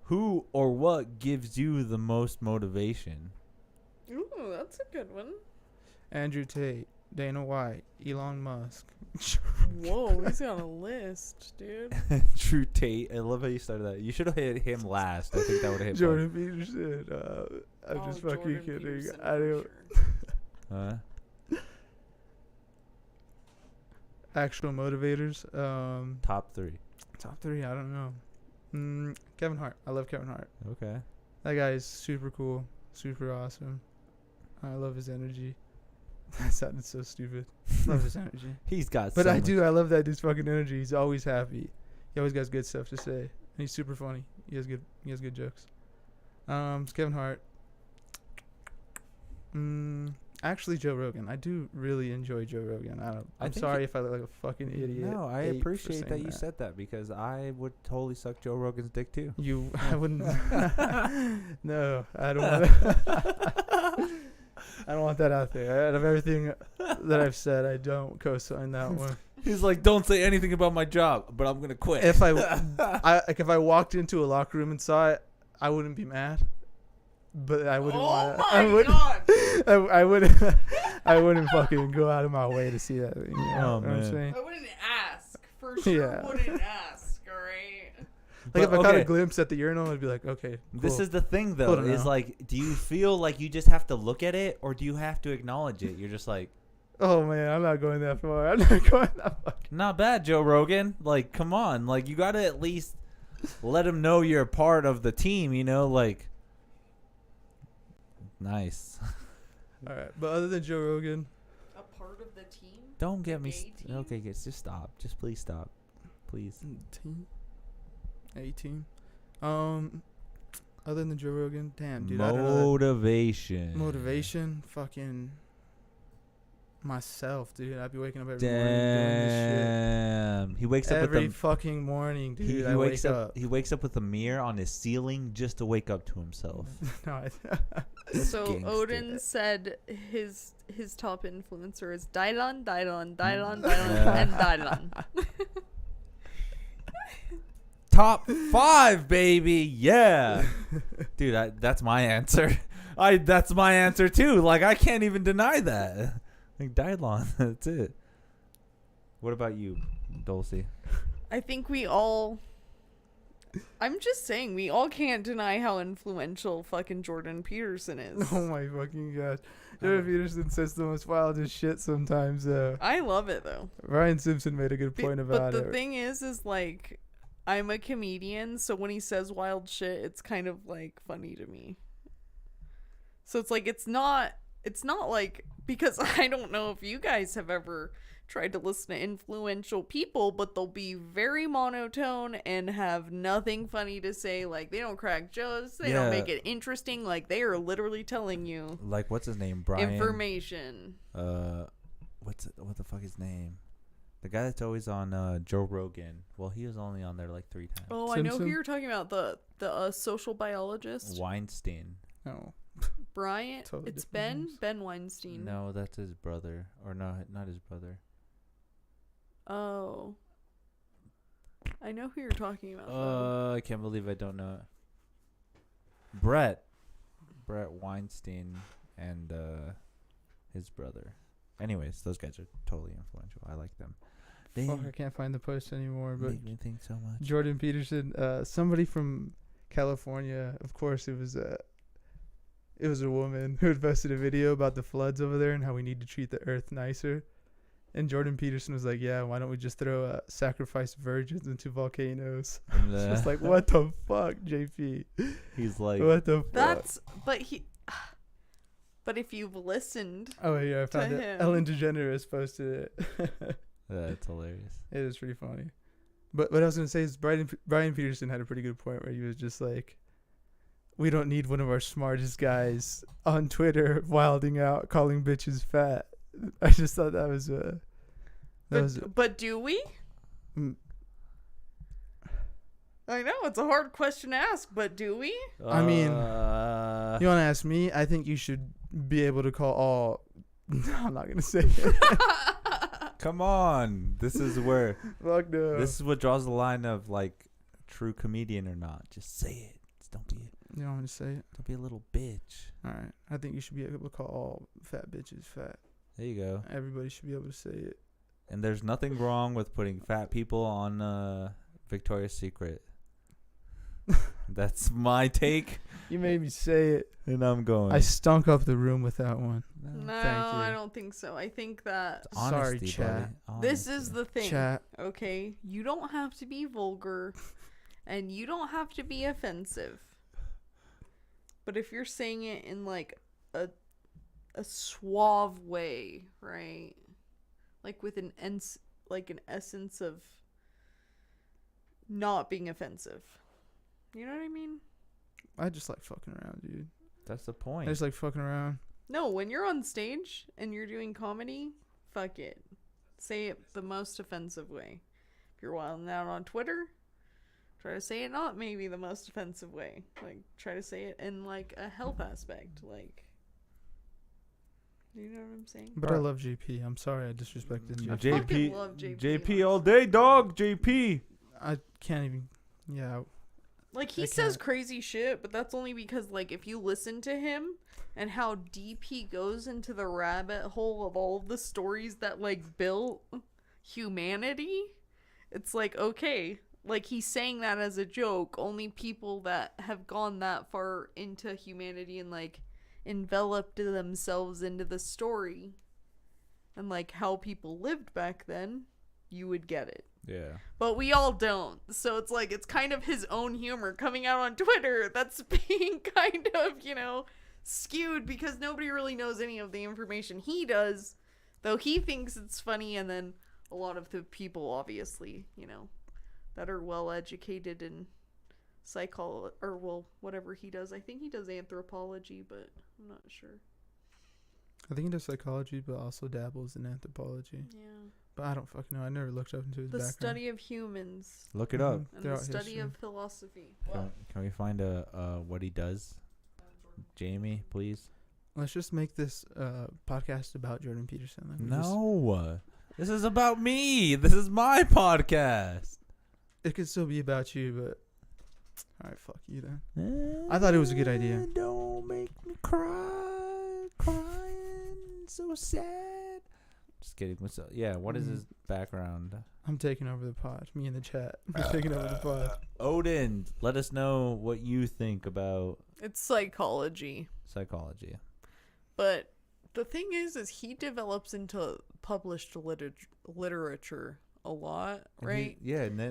Who or what gives you the most motivation? Ooh, that's a good one. Andrew Tate, Dana White, Elon Musk. Whoa, he's got a list, dude. True Tate. I love how you started that. You should have hit him last. I think that would have hit Jordan Peterson. I'm Oh, just fucking Jordan kidding. Peterson, I for don't. sure. Actual motivators. Top 3. Top 3. I don't know. Kevin Hart. I love Kevin Hart. Okay. That guy is super cool, super awesome. I love his energy. That sounded so stupid. Love his energy. He's got But so I much- do. I love that dude's fucking energy. He's always happy. He always got good stuff to say. And he's super funny. He has good jokes. It's Kevin Hart. Actually, Joe Rogan. I do really enjoy Joe Rogan. I I'm think sorry if I look like a fucking idiot. No, I ape for appreciate that saying you said that because I would totally suck Joe Rogan's dick too. I wouldn't. No, I don't want. I don't want that out there. Out of everything that I've said, I don't co-sign that one. He's like, don't say anything about my job, but I'm gonna quit. If if I walked into a locker room and saw it, I wouldn't be mad. But I wouldn't want. God. I wouldn't. I wouldn't fucking go out of my way to see that. You know, Oh, what I'm man. saying? I wouldn't ask. For sure, Yeah. wouldn't ask, alright? Like But, if I caught a okay. glimpse at the urinal, I'd be like, okay. This cool. is the thing though, Hold on is now. like, do you feel like you just have to look at it, or do you have to acknowledge it? You're just like, Oh man, I'm not going that far. I'm not going that far. not bad, Joe Rogan. Like, come on, like you gotta at least let him know you're a part of the team. You know, like, nice. All right, but other than Joe Rogan, A part Don't get me. Gay team? Okay, guys, just stop. Just please stop. Please. Team. 18. Other than Joe Rogan, damn, dude. I don't know Motivation. motivation, fucking myself, dude. I'd be waking up every morning doing this shit. Damn. He wakes up Every with a fucking morning, dude. I wakes wake up. He wakes up with a mirror on his ceiling just to wake up to himself. No, So gangster. Odin said his top influencer is Dylan, Yeah. and Dylan. Top 5, baby. Yeah. Dude, that's my answer. That's my answer too. Like, I can't even deny that. Like, Dylon, that's it. What about you, Dulcie? I think we all. I'm just saying, we all can't deny how influential fucking Jordan Peterson is. oh my fucking gosh. Jordan Peterson says the most wildest shit sometimes. I love it though. Ryan Simpson made a good point about but it. the thing is like, I'm a comedian, so when he says wild shit, it's kind of like funny to me. So it's like it's not like, because I don't know if you guys have ever tried to listen to influential people, but they'll be very monotone and have nothing funny to say. Like, they don't crack jokes, they don't make it interesting. Like, they are literally telling you Like, what's his name? Brian. information. What the fuck his name? The guy that's always on Joe Rogan. Well, he was only on there like 3 times. Oh, I know who Simpson? you're talking about. The social biologist. Weinstein. No. Bryant. Totally It's different names. Ben Weinstein. No, that's his brother. Or no, not his brother. Oh. I know who you're talking about. though. I can't believe I don't know it. Brett Weinstein and his brother. Anyways, those guys are totally influential. I like them. They Fuck, I can't find the post anymore, but make me think so much. Jordan Peterson, somebody from California, of course it was a woman who had posted a video about the floods over there and how we need to treat the earth nicer. And Jordan Peterson was like, yeah, why don't we just throw sacrificed virgins into volcanoes? And, It's just like, what the fuck, JP? he's like, What the fuck? But if you've listened, Oh, yeah, I found to it. him. Ellen DeGeneres posted it. that's hilarious. It is pretty funny. But what I was going to say is Brian Peterson had a pretty good point where he was just like, we don't need one of our smartest guys on Twitter wilding out, calling bitches fat. I just thought that was but do we? Mm. I know it's a hard question to ask, but do we? I mean, you want to ask me? I think you should be able to call all. No, I'm not going to say it. come on. This is where Fuck no. this is what draws the line of like true comedian or not. Just say it. Just don't You want me to say it? be a little bitch. All right. I think you should be able to call all fat bitches fat. There you go. Everybody should be able to say it. And there's nothing wrong with putting fat people on Victoria's Secret. That's my take, You made me say it. and I'm going. I stunk up the room with that one. No, Thank you. I don't think so. I think that It's honesty, Sorry, buddy. chat. this Honesty. is the thing. Chat. Okay, you don't have to be vulgar, and you don't have to be offensive. But if you're saying it in like a suave way, right? Like with an essence of not being offensive. You know what I mean? I just like fucking around, dude. That's the I point. just like fucking around. No, when you're on stage and you're doing comedy, fuck it. Say it the most offensive way. If you're wilding out on Twitter, try to say it not maybe the most offensive way. Like, try to say it in like a health aspect. Like, you know what I'm saying? But I love JP. I'm sorry I disrespected I JP. fucking love JP, JP all day, dog. JP. I can't even. Yeah. Like, he I says can't. crazy shit, but that's only because, like, if you listen to him and how deep he goes into the rabbit hole of all of the stories that, like, built humanity, it's like, okay, like, he's saying that as a joke. Only people that have gone that far into humanity and, like, enveloped themselves into the story and, like, how people lived back then, you would get it. Yeah. But we all don't. So it's like, it's kind of his own humor coming out on Twitter that's being kind of, skewed because nobody really knows any of the information he does Though he thinks it's funny, and then a lot of the people, obviously, that are well educated in psychology, or well, whatever he does. I think he does anthropology, but I'm not sure. I think he does psychology, but also dabbles in anthropology. Yeah. But I don't fucking know. I never looked up into his The background. study of humans. Look it up. And the study of philosophy. Can we find what he does? Jamie, please. Let's just make this podcast about Jordan Peterson. No. This is about me. This is my podcast. It could still be about you, but... Alright, fuck you then. I thought it was a good idea. Don't make me cry. Crying. So sad. Just kidding. Yeah, what is his background? I'm taking over the pod. Me in the chat. We're taking over the pod. Odin, let us know what you think about It's psychology. psychology. But the thing is he develops into published literature a lot, right?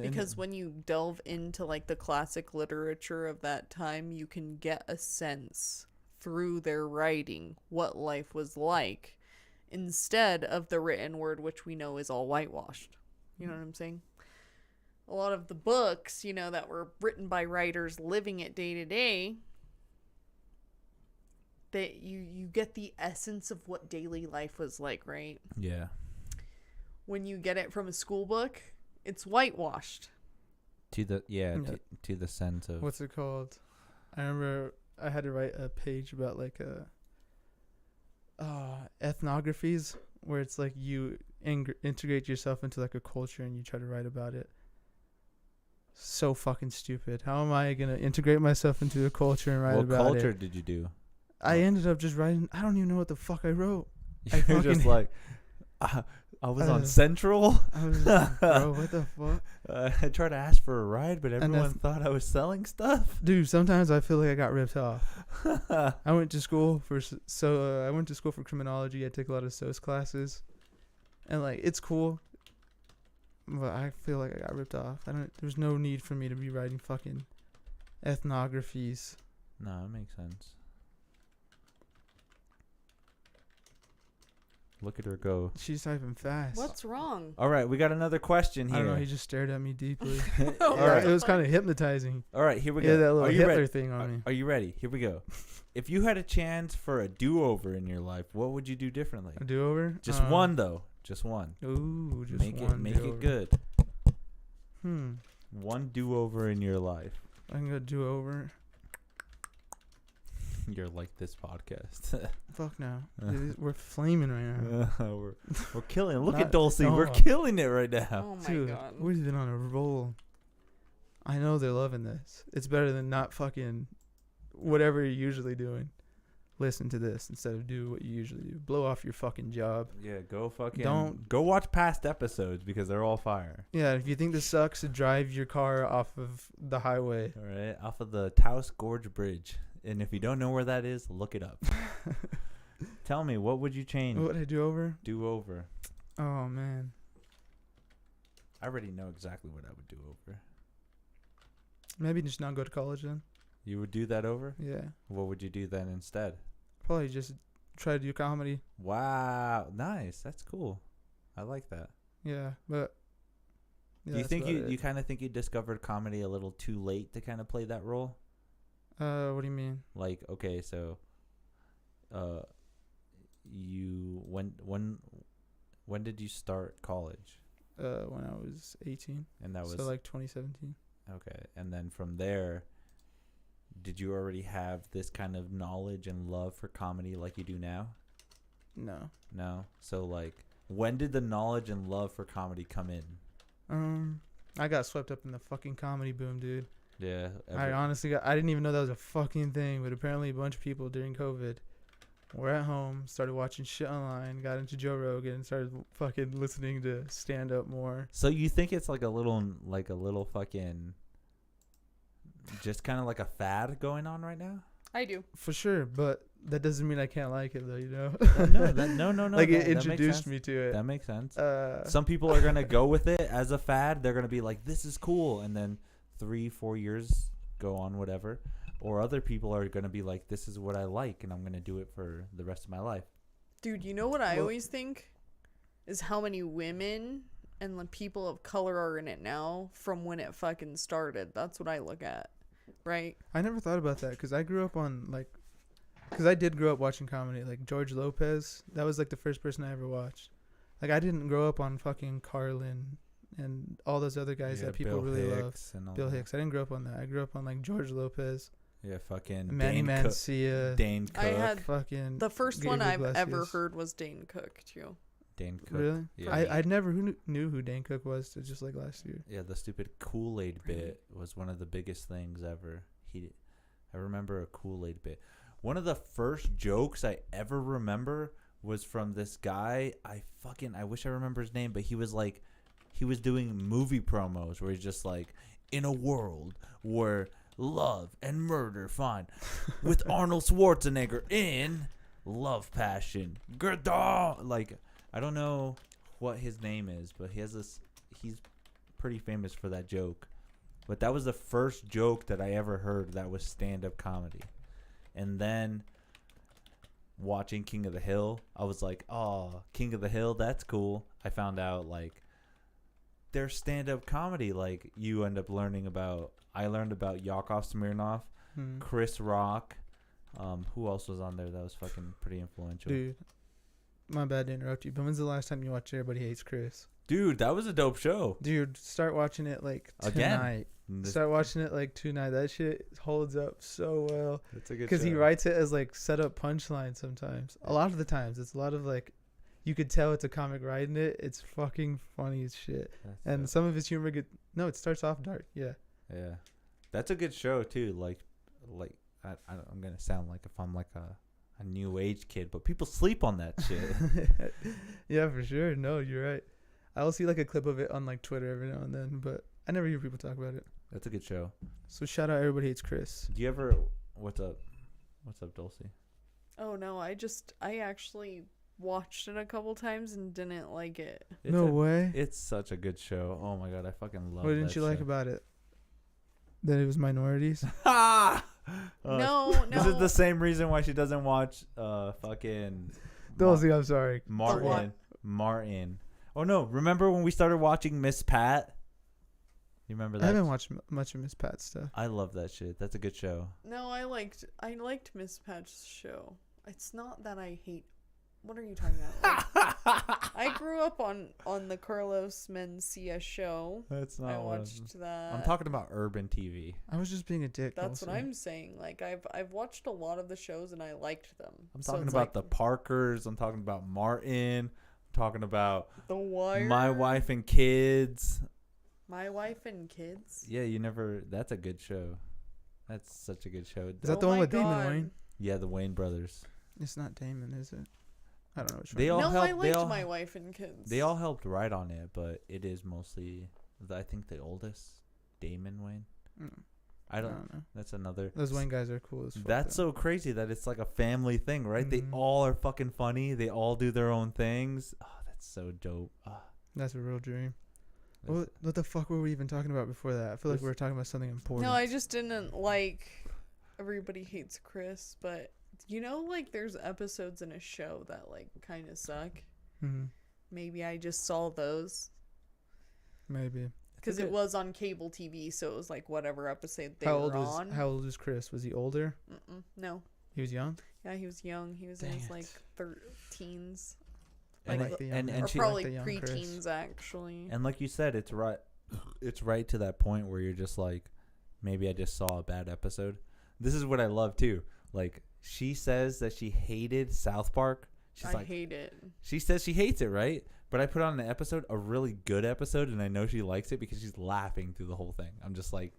Because when you delve into like the classic literature of that time, you can get a sense through their writing what life was like, instead of the written word, which we know is all whitewashed. You know what I'm saying? A lot of the books, that were written by writers living it day to day, that you get the essence of what daily life was like, right? Yeah. When you get it from a school book, it's whitewashed. To the sense of What's it called? I remember I had to write a page about like ethnographies, where it's like you integrate yourself into like a culture and you try to write about it. So fucking stupid. How am I gonna integrate myself into a culture and write about it? What culture did you do? I ended up just writing. I don't even know what the fuck I wrote. You're just like, I was on Central. I was like, bro, what the fuck? I tried to ask for a ride, but everyone thought I was selling stuff. Dude, sometimes I feel like I got ripped off. I went to school for criminology. I took a lot of SOS classes, and like it's cool, but I feel like I got ripped off. There's no need for me to be writing fucking ethnographies. No, it makes sense. Look at her go. She's typing fast. What's wrong? All right, we got another question here. I don't know. He just stared at me deeply. All right. It was kind of hypnotizing. All right, here we go. Yeah, that little Hitler ready? thing on me. Are you ready? Here we go. If you had a chance for a do-over in your life, what would you do differently? A do-over? Just one, though. Just one. Ooh, just make one. Make it good. One do-over in your life. I can go do-over. You're like this podcast. Fuck no. Dude, we're flaming right now. We're killing it. Look at Dulcie. No. We're killing it right now. Oh my Dude, god. we've been on a roll. I know they're loving this. It's better than not fucking whatever you're usually doing. Listen to this instead of do what you usually do. Blow off your fucking job. Yeah, go watch past episodes because they're all fire. Yeah, if you think this sucks, to drive your car off of the highway. All right, off of the Taos Gorge Bridge. And if you don't know where that is, look it up. Tell me, what would you change? What would I do over? Do over. Oh, man. I already know exactly what I would do over. Maybe just not go to college then. You would do that over? Yeah. What would you do then instead? Probably just try to do comedy. Wow. Nice. That's cool. I like that. Yeah, but... Do you think you kind of think you discovered comedy a little too late to kind of play that role? What do you mean? Like, okay, so, when did you start college? When I was 18. And that was so like 2017. Okay, and then from there, did you already have this kind of knowledge and love for comedy like you do now? No. So like, when did the knowledge and love for comedy come in? I got swept up in the fucking comedy boom, dude. Yeah. I honestly I didn't even know that was a fucking thing, but apparently a bunch of people during COVID were at home, started watching shit online, got into Joe Rogan, and started fucking listening to stand up more. So you think it's like a little fucking, just kind of like a fad going on right now? I do. For sure, but that doesn't mean I can't like it though, you know? No. Like it introduced me to it. That makes sense. Some people are going to go with it as a fad. They're going to be like, this is cool. And then 3-4 years go on, whatever. Or other people are going to be like, this is what I like, and I'm going to do it for the rest of my life. Dude, you know what I always think? is how many women and the people of color are in it now from when it fucking started. That's what I look at, right? I never thought about that because I grew up on like, because I did grow up watching comedy. Like George Lopez, that was like the first person I ever watched. Like I didn't grow up on fucking Carlin and all those other guys that people Bill really Hicks love. and all Bill that. Hicks. I didn't grow up on that. I grew up on like George Lopez, Yeah, fucking Manny Dane Mancia, Dane Cook. I had fucking the first Gabriel one I've ever Iglesias. heard was Dane Cook too. Dane Cook. Really? Yeah. I never knew who Dane Cook was till just like last year. Yeah, the stupid Kool-Aid bit was one of the biggest things ever. I remember a Kool-Aid bit. One of the first jokes I ever remember was from this guy. I wish I remember his name, but he was doing movie promos where he's just like, in a world where love and murder find with Arnold Schwarzenegger in Love Passion. Like, I don't know what his name is, but he's pretty famous for that joke. But that was the first joke that I ever heard that was stand-up comedy. And then watching King of the Hill, I was like, oh, King of the Hill, that's cool. I found out, like, there's stand-up comedy. Like, you end up learning about, I learned about Yakov Smirnoff, Chris Rock. Who else was on there that was fucking pretty influential? Dude, my bad to interrupt you, but when's the last time you watched Everybody Hates Chris? Dude, that was a dope show. Dude, start watching it like Again. tonight. Start watching it like tonight. That shit holds up so well. It's a good show. Because he writes it as like set up punchlines sometimes. A lot of the times. It's a lot of like, you could tell it's a comic writing it. It's fucking funny as shit. And some of his humor it starts off dark. Yeah. Yeah. That's a good show too. Like I'm going to sound like if I'm like a new age kid, but people sleep on that shit. Yeah, for sure. No, you're right. I'll see like a clip of it on like Twitter every now and then, but I never hear people talk about it. That's a good show. So shout out Everybody Hates Chris. Do you ever, what's up, Dulcie? Oh no, I actually watched it a couple times and didn't like it. No way. It's such a good show. Oh my god, I fucking love it. What didn't you like about it? That it was minorities? No. This is the same reason why she doesn't watch fucking Dulcie, I'm sorry. Martin. Oh no, remember when we started watching Miss Pat? You remember that? I haven't watched much of Miss Pat's stuff. I love that shit. That's a good show. No, I liked Miss Patch's show. It's not that I hate. What are you talking about? Like, I grew up on the Carlos Mencia show. That's not. I watched that. I'm talking about urban TV. I was just being a dick. That's also. what I'm saying. Like I've watched a lot of the shows and I liked them. I'm talking about the Parkers. I'm talking about Martin. I'm talking about The Wire. My Wife and Kids. My Wife and Kids. Yeah, you never. That's a good show. That's such a good show. Is that the one with Damon God. Wayne? Yeah, the Wayne brothers. It's not Damon, is it? I don't know which They one. all No, I helped. liked My Wife and Kids. They all helped write on it, but it is mostly, I think, the oldest, Damon Wayne. I don't know. That's another. Those Wayne guys are cool as fuck. That's so crazy that it's like a family thing, right? They Mhm. all are fucking funny. They all do their own things. Oh, that's so dope. That's a real dream. What the fuck were we even talking about before that? I feel like we were talking about something important. No, I just didn't like Everybody Hates Chris, but you know, like there's episodes in a show that like kind of suck. Mm-hmm. Maybe I just saw those Maybe. because it was on cable TV, so it was like whatever episode they How were old on. How old was Chris? Was he older? No, He was young. yeah, he was young. He was in his like teens, And like like the and, young- and or she probably like the young Chris. preteens actually. and like you said, it's right. It's right to that point where you're just like, maybe I just saw a bad episode. This is what I love too. Like she says that she hated South Park. I hate it. She says she hates it, right? But I put on an episode, a really good episode, and I know she likes it because she's laughing through the whole thing. I'm just like,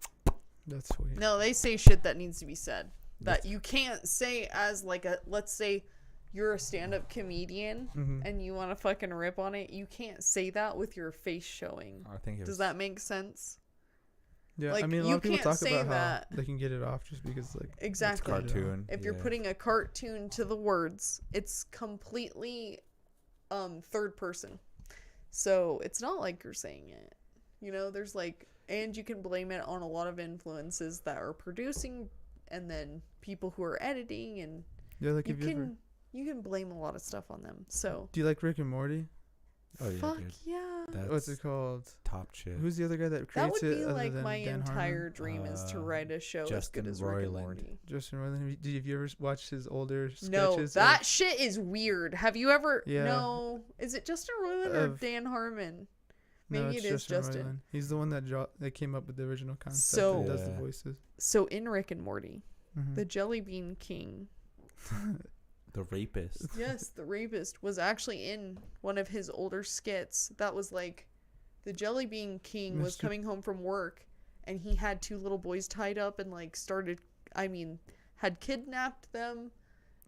That's sweet. No, they say shit that needs to be said that you can't say as like a, let's say you're a stand-up comedian and you want to fucking rip on it. You can't say that with your face showing. I think it was, Does that make sense? Yeah, Like, I mean, a you lot of people can't talk say about that. how they can get it off just because, like, Exactly. cartoon. If you're putting a cartoon to the words, it's completely third person. So it's not like you're saying it. You know, there's like, and you can blame it on a lot of influences that are producing and then people who are editing, and yeah, like you can blame a lot of stuff on them. So do you like Rick and Morty? Oh yeah, Fuck dude. yeah. That's What's it called? top shit. Who's the other guy that That creates would it? be other like than my Dan entire Harmon? dream is to write a show as Justin good as Rick and Roiland. Morty. Justin Roiland. Have you ever watched his older No, sketches? that shit is weird. Have you ever? Yeah. No, is it Justin Roiland or Dan Harmon? No, Maybe it's it is Justin. Roiland. He's the one that came up with the original concept. So- and does the Yeah. voices. So in Rick and Morty, Mhm. the Jelly Bean King, The rapist. yes, the rapist, was actually in one of his older skits. That was like, the Jelly Bean King was Mr. coming home from work, and he had two little boys tied up and like had kidnapped them,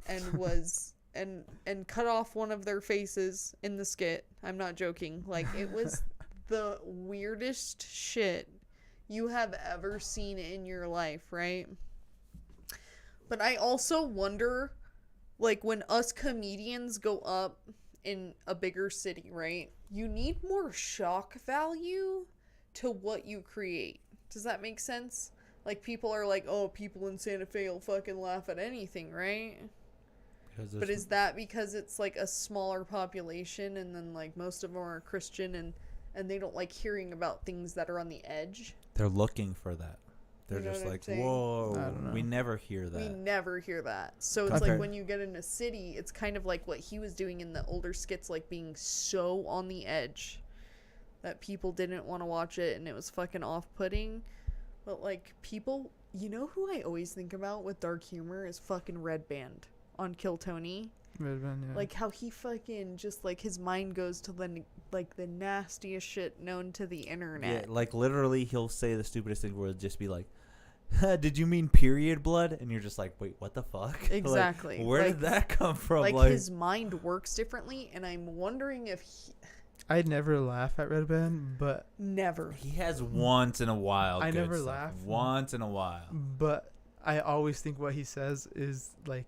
and was and cut off one of their faces in the skit. I'm not joking. Like, it was the weirdest shit you have ever seen in your life, right? But I also wonder, like, when us comedians go up in a bigger city, right? You need more shock value to what you create. Does that make sense? Like, people are like, oh, people in Santa Fe will fucking laugh at anything, right? But is that because it's like a smaller population, and then like most of them are Christian, and they don't like hearing about things that are on the edge? They're looking for that. They're You know just what I'm like, saying? whoa, I don't know. we never hear that. We never hear that. So it's I've like heard- when you get in a city, it's kind of like what he was doing in the older skits, like being so on the edge that people didn't want to watch it, and it was fucking off-putting. But like, people, you know who I always think about with dark humor is fucking Red Band on Kill Tony. Red Band, yeah. Like how he fucking just like his mind goes to the like the nastiest shit known to the Yeah, internet. like literally, he'll say the stupidest thing where it'll just be like, "Did you mean period blood?" And you're just like, "Wait, what the fuck?" Like, Exactly. where Like- did that come from? Like his mind works differently, and I'm wondering if I'd never laugh at Red Band, but never. he has once in a while. I good never stuff. laugh. Once in a while. I always think what he says is like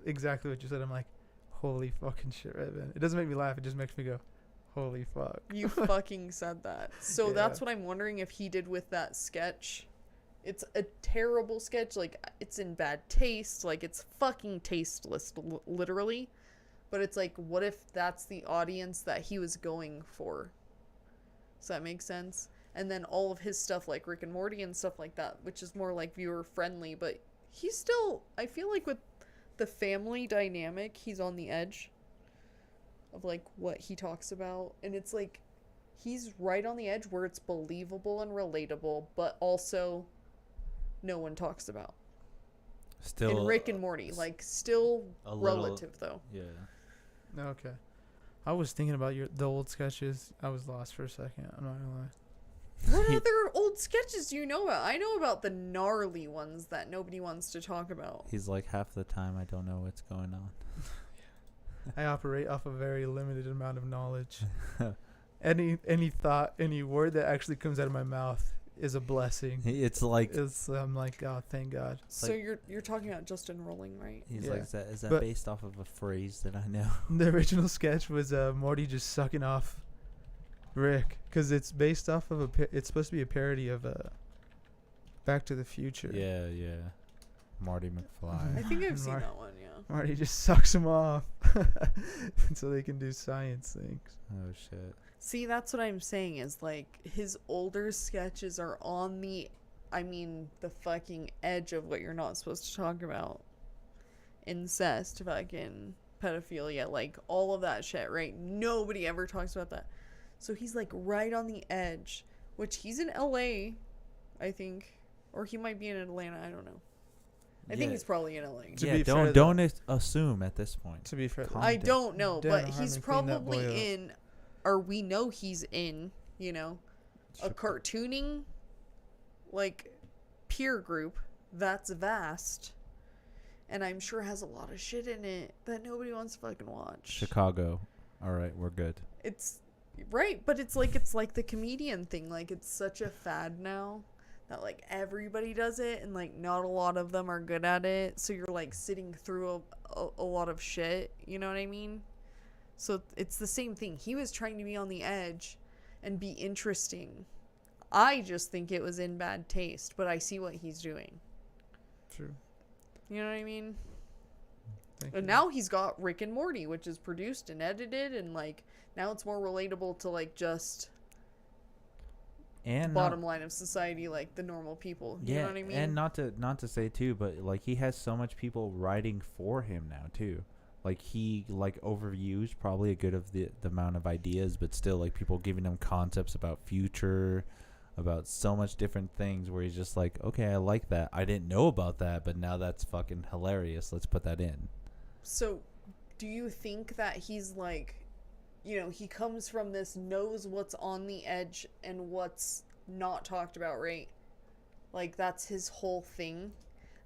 exactly what you said. I'm like, holy fucking shit, Red Band. It doesn't make me laugh. It just makes me go, holy fuck. You fucking said that. So Yeah. that's what I'm wondering if he did with that sketch. It's a terrible sketch. Like, it's in bad taste. Like, it's fucking tasteless, literally. But it's like, what if that's the audience that he was going for? Does that make sense? And then all of his stuff, like Rick and Morty and stuff like that, which is more like viewer friendly. But he's still, I feel like with the family dynamic, he's on the edge of like what he talks about. And it's like, he's right on the edge where it's believable and relatable, but also no one talks about. Still. In Rick and Morty, like, still a little- relative though. Yeah. Okay. I was thinking about the old sketches. I was lost for a second. I'm not gonna lie. What other old sketches do you know about? I know about the gnarly ones that nobody wants to talk about. He's like, half the time I don't know what's going on. I operate off a very limited amount of knowledge. Any thought, any word that actually comes out of my mouth is a blessing. It's like, I'm like, oh, thank God. So like- you're talking about Justin Rolling, right? he's Yeah. like, is that But- based off of a phrase that I know? The original sketch was Morty just sucking off Rick, because it's based off of it's supposed to be a parody of Back to the Future. Yeah, yeah. Marty McFly. I think I've seen Mar- that one, yeah. Marty just sucks him off so they can do science things. Oh shit. See, that's what I'm saying is like his older sketches are on the fucking edge of what you're not supposed to talk about. Incest, fucking pedophilia, like all of that shit, right? Nobody ever talks about that. So he's like right on the edge, which he's in LA, I think, or he might be in Atlanta, I don't know. I think Yeah. he's probably in LA. To Yeah, be fair, though- don't assume at this point. To be fair, Calm I down. don't know, Dan but Harmon he's cleaned that boy probably up. in, or we know he's in, you know, a cartooning, like, peer group that's vast, and I'm sure has a lot of shit in it that nobody wants to fucking watch. Chicago. All right, we're good. It's right, but it's like the comedian thing. Like, it's such a fad now that like everybody does it, and like not a lot of them are good at it. So you're like sitting through a lot of shit. You know what I mean? So it's the same thing. He was trying to be on the edge and be interesting. I just think it was in bad taste, but I see what he's doing. True. You know what I mean? And now he's got Rick and Morty, which is produced and edited, and like now it's more relatable to like just and bottom line of society, like the normal people. You know what I mean? And not to say too, but like he has so much people writing for him now too. Like he like overviews probably a good of the amount of ideas, but still like people giving him concepts about future, about so much different things where he's just like, okay, I like that. I didn't know about that, but now that's fucking hilarious. Let's put that in. So, do you think that he's like, you know, he comes from this, knows what's on the edge and what's not talked about, right? Like, that's his whole thing.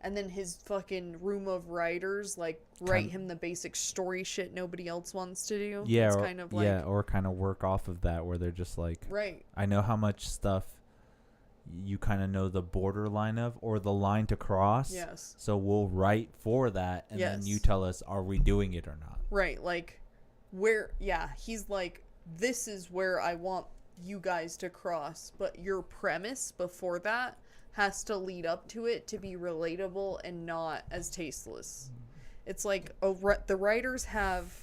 And then his fucking room of writers, like, write him the basic story shit nobody else wants to do. Yeah, it's or, kind of like, or kind of work off of that where they're just like, right. I know how much stuff you kind of know the borderline of or the line to cross. Yes. So we'll write for that, and then you tell us, are we doing it or not? Right, like, where, he's like, this is where I want you guys to cross, but your premise before that has to lead up to it to be relatable and not as tasteless. It's like the writers have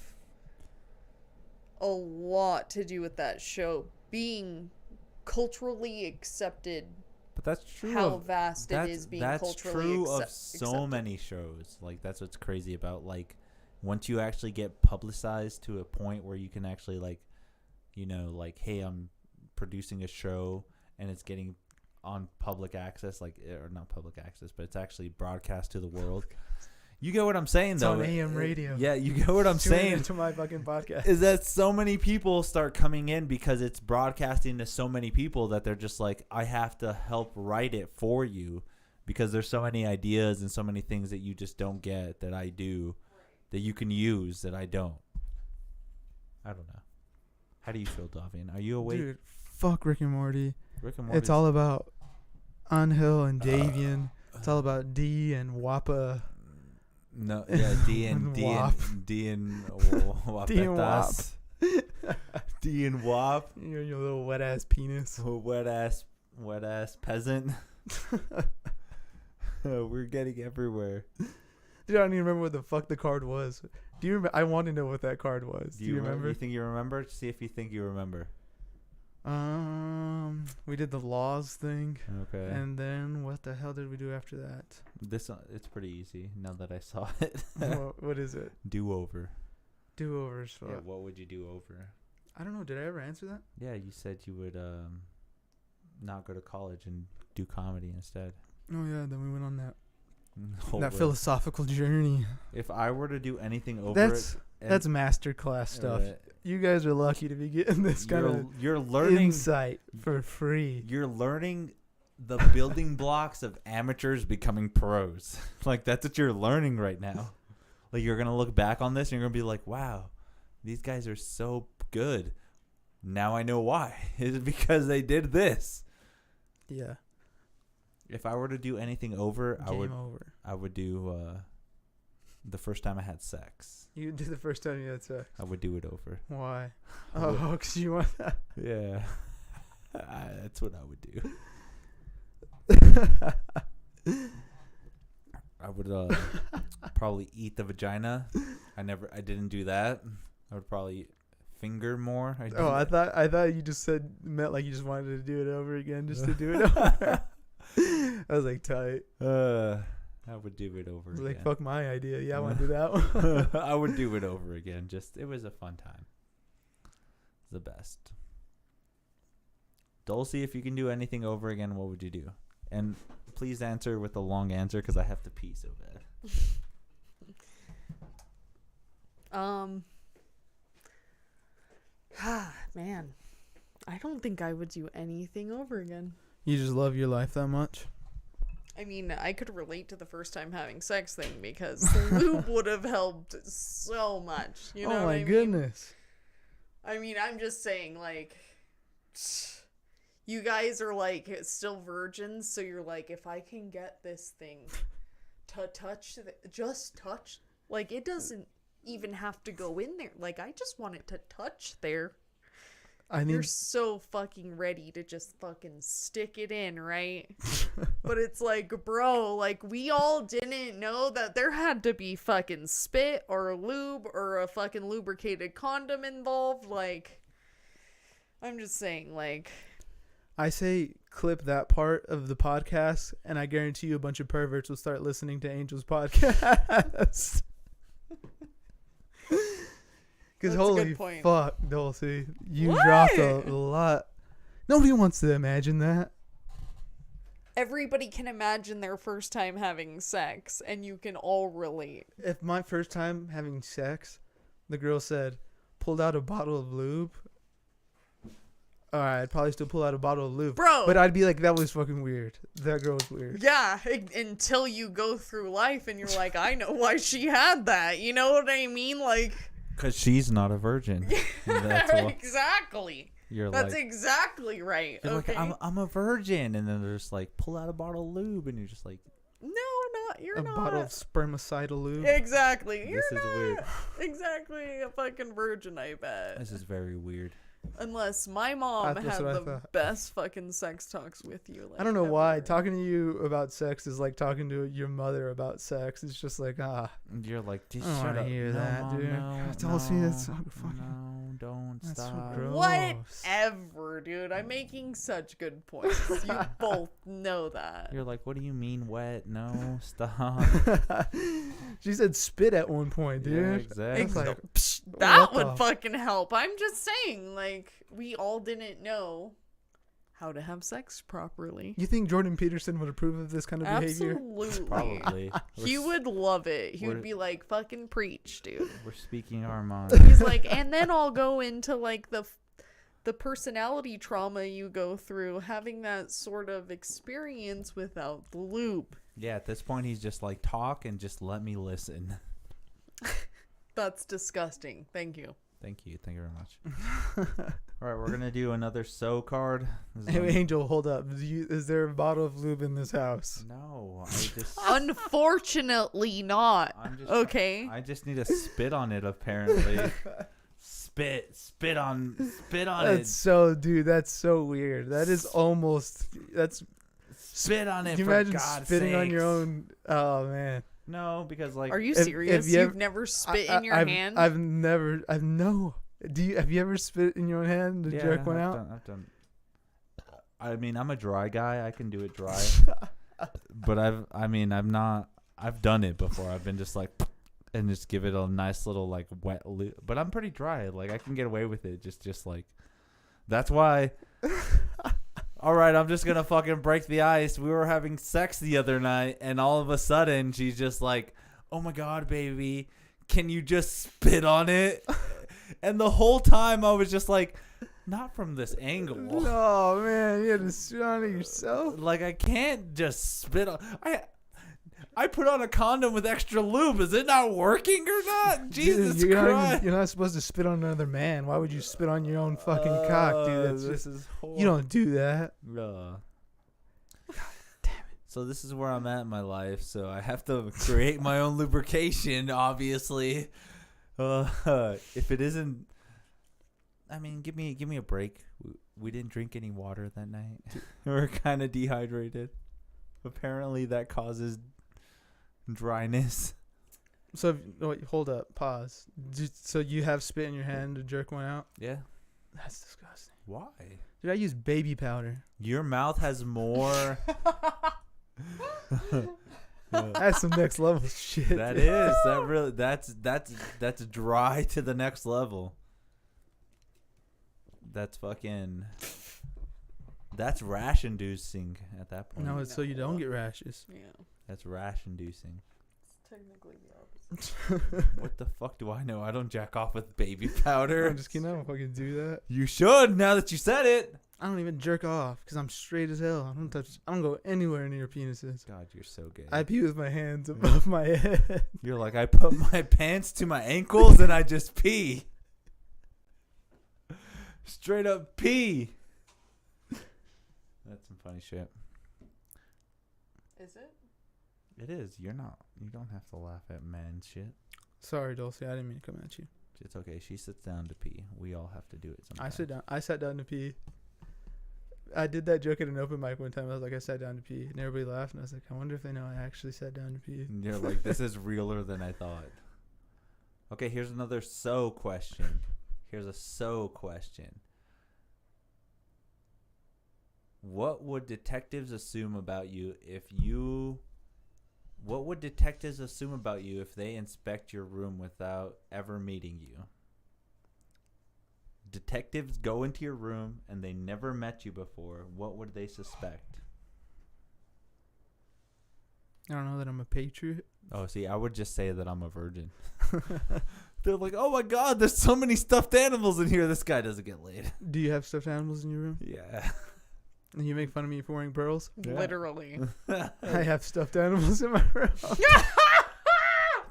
a lot to do with that show being culturally accepted. But that's true. How vast it is being culturally accepted. That's true of so many shows. Like that's what's crazy about like once you actually get publicized to a point where you can actually like, you know, like, hey, I'm producing a show and it's getting on public access, like, or not public access, but it's actually broadcast to the world. You get what I'm saying, though. It's on AM radio. Yeah, you get what I'm saying. Into my fucking podcast. Is that so many people start coming in because it's broadcasting to so many people that they're just like, I have to help write it for you because there's so many ideas and so many things that you just don't get that I do that you can use that I don't. I don't know. How do you feel, Davian? Are you awake? Dude, fuck Rick and Morty. Rick and Morty. It's all about Angel and Davian. It's all about D and Wappa. No, yeah, D and Wapetas. D and Wap. You're your little wet ass penis. Wet ass peasant. We're getting everywhere. Dude, I don't even remember what the fuck the card was. Do you remember? I want to know what that card was. Do you remember? You think you remember? See if you think you remember. We did the laws thing. Okay. And then what the hell did we do after that? It's pretty easy now that I saw it. What is it? Do-over. Do-overs. Yeah, what would you do over? I don't know. Did I ever answer that? Yeah, you said you would not go to college and do comedy instead. Oh yeah, then we went on that That philosophical journey. If I were to do anything over that's masterclass stuff. You guys are lucky to be getting this kind of you're learning insight for free. You're learning the building blocks of amateurs becoming pros. Like that's what you're learning right now. Like you're gonna look back on this and you're gonna be like, wow, these guys are so good. Now I know why. It's because they did this. Yeah. If I were to do anything over, over. I would do the first time I had sex. You did the first time you had sex. I would do it over. Why? Oh, because you want that. Yeah. That's what I would do. I would probably eat the vagina. I didn't do that. I would probably finger more. I thought you just meant like you just wanted to do it over again just to do it over. I was like, tight. I would do it over again. Like, fuck my idea. Yeah, I want to do that one. I would do it over again. It was a fun time. The best. Dulcie, if you can do anything over again, what would you do? And please answer with a long answer because I have to pee so bad. Man, I don't think I would do anything over again. You just love your life that much? I mean, I could relate to the first time having sex thing because lube would have helped so much. You know what I mean? Goodness. I mean, I'm just saying, like, you guys are, like, still virgins, so you're like, if I can get this thing to just touch, like, it doesn't even have to go in there. Like, I just want it to touch there. You're so fucking ready to just fucking stick it in, right? But it's like, bro, like, we all didn't know that there had to be fucking spit or a lube or a fucking lubricated condom involved. Like, I'm just saying, like... I say clip that part of the podcast, and I guarantee you a bunch of perverts will start listening to Angel's podcast. Because holy fuck, Dulcie, you dropped a lot. Nobody wants to imagine that. Everybody can imagine their first time having sex, and you can all relate. If my first time having sex, the girl said, pulled out a bottle of lube, alright, I'd probably still pull out a bottle of lube. Bro! But I'd be like, that was fucking weird. That girl was weird. Yeah, until you go through life and you're like, I know why she had that. You know what I mean? Like... Because she's not a virgin. Exactly. That's exactly right. You're okay. like, I'm a virgin. And then they're just like, pull out a bottle of lube. And you're just like... No, you're not. A bottle of spermicidal lube. Exactly. This is weird. Exactly a fucking virgin, I bet. This is very weird. Unless my mom had the best fucking sex talks with you. Like, I don't know why. Talking to you about sex is like talking to your mother about sex. It's just like, You're like, just I shut don't up. hear that, Mom, dude. No, Dulcie, that's so fucking... No, don't that's stop. So gross. Whatever, dude. I'm making such good points. You both know that. You're like, what do you mean wet? No, stop. She said spit at one point, dude. Yeah, exactly. Like, that would fucking help. I'm just saying, like, we all didn't know how to have sex properly. You think Jordan Peterson would approve of this kind of behavior? Absolutely. Probably. He would love it. He would be like, fucking preach, dude. We're speaking our mind. He's like, and then I'll go into, like, the personality trauma you go through having that sort of experience without the lube. Yeah, at this point, he's just like, talk and just let me listen. That's disgusting. Thank you. Thank you. Thank you very much. All right, we're going to do another so card. Hey, Angel, hold up. Is there a bottle of lube in this house? No, I just... Unfortunately not. Okay. I just need to spit on it, apparently. Spit on it. That's so, dude, that's so weird. That is almost... That's... Spit on it, Can you for imagine God's spitting on sakes. your own... Oh, man. No, because like... Are you serious? You've never spit in your hand? Have you ever spit in your own hand to jerk one out? I've done. I mean, I'm a dry guy. I can do it dry. But I've done it before. I've been just like, and just give it a nice little like wet loop. But I'm pretty dry. Like I can get away with it. Just like, that's why. All right, I'm just gonna fucking break the ice. We were having sex the other night, and all of a sudden she's just like, "Oh my God, baby, can you just spit on it?" And the whole time I was just like, not from this angle. Oh man, you had to spit on it yourself. Like I can't just spit on. I put on a condom with extra lube. Is it not working or not? Jesus Christ! You're not supposed to spit on another man. Why would you spit on your own fucking cock, dude? This is horrible. You don't do that. God damn it. So this is where I'm at in my life. So I have to create my own lubrication, obviously. If it isn't, I mean, give me a break. We didn't drink any water that night. We're kind of dehydrated. Apparently, that causes dryness. So, wait, hold up, pause. So you have spit in your hand to jerk one out? Yeah. That's disgusting. Why? Dude, I use baby powder. Your mouth has more. That's some next level shit. That is. That really. That's dry to the next level. That's fucking. That's rash inducing at that point. No, it's so you don't get rashes. Yeah. That's rash inducing. It's technically the opposite. What the fuck do I know? I don't jack off with baby powder. I'm just kidding. I don't fucking do that. You should now that you said it. I don't even jerk off because I'm straight as hell. I don't go anywhere near penises. God, you're so gay. I pee with my hands above my head. You're like, I put my pants to my ankles and I just pee. Straight up pee. That's some funny shit. Is it? It is. You don't have to laugh at man shit. Sorry, Dulcie. I didn't mean to come at you. It's okay. She sits down to pee. We all have to do it sometimes. I sat down to pee. I did that joke at an open mic one time. I was like, I sat down to pee, and everybody laughed. And I was like, I wonder if they know I actually sat down to pee. And you're like, this is realer than I thought. Okay, here's another question. Here's a question. What would detectives assume about you if they inspect your room without ever meeting you? Detectives go into your room and they never met you before. What would they suspect? I don't know, that I'm a patriot. Oh, see, I would just say that I'm a virgin. They're like, oh my God, there's so many stuffed animals in here. This guy doesn't get laid. Do you have stuffed animals in your room? Yeah. And you make fun of me for wearing pearls? Yeah. Literally. I have stuffed animals in my room.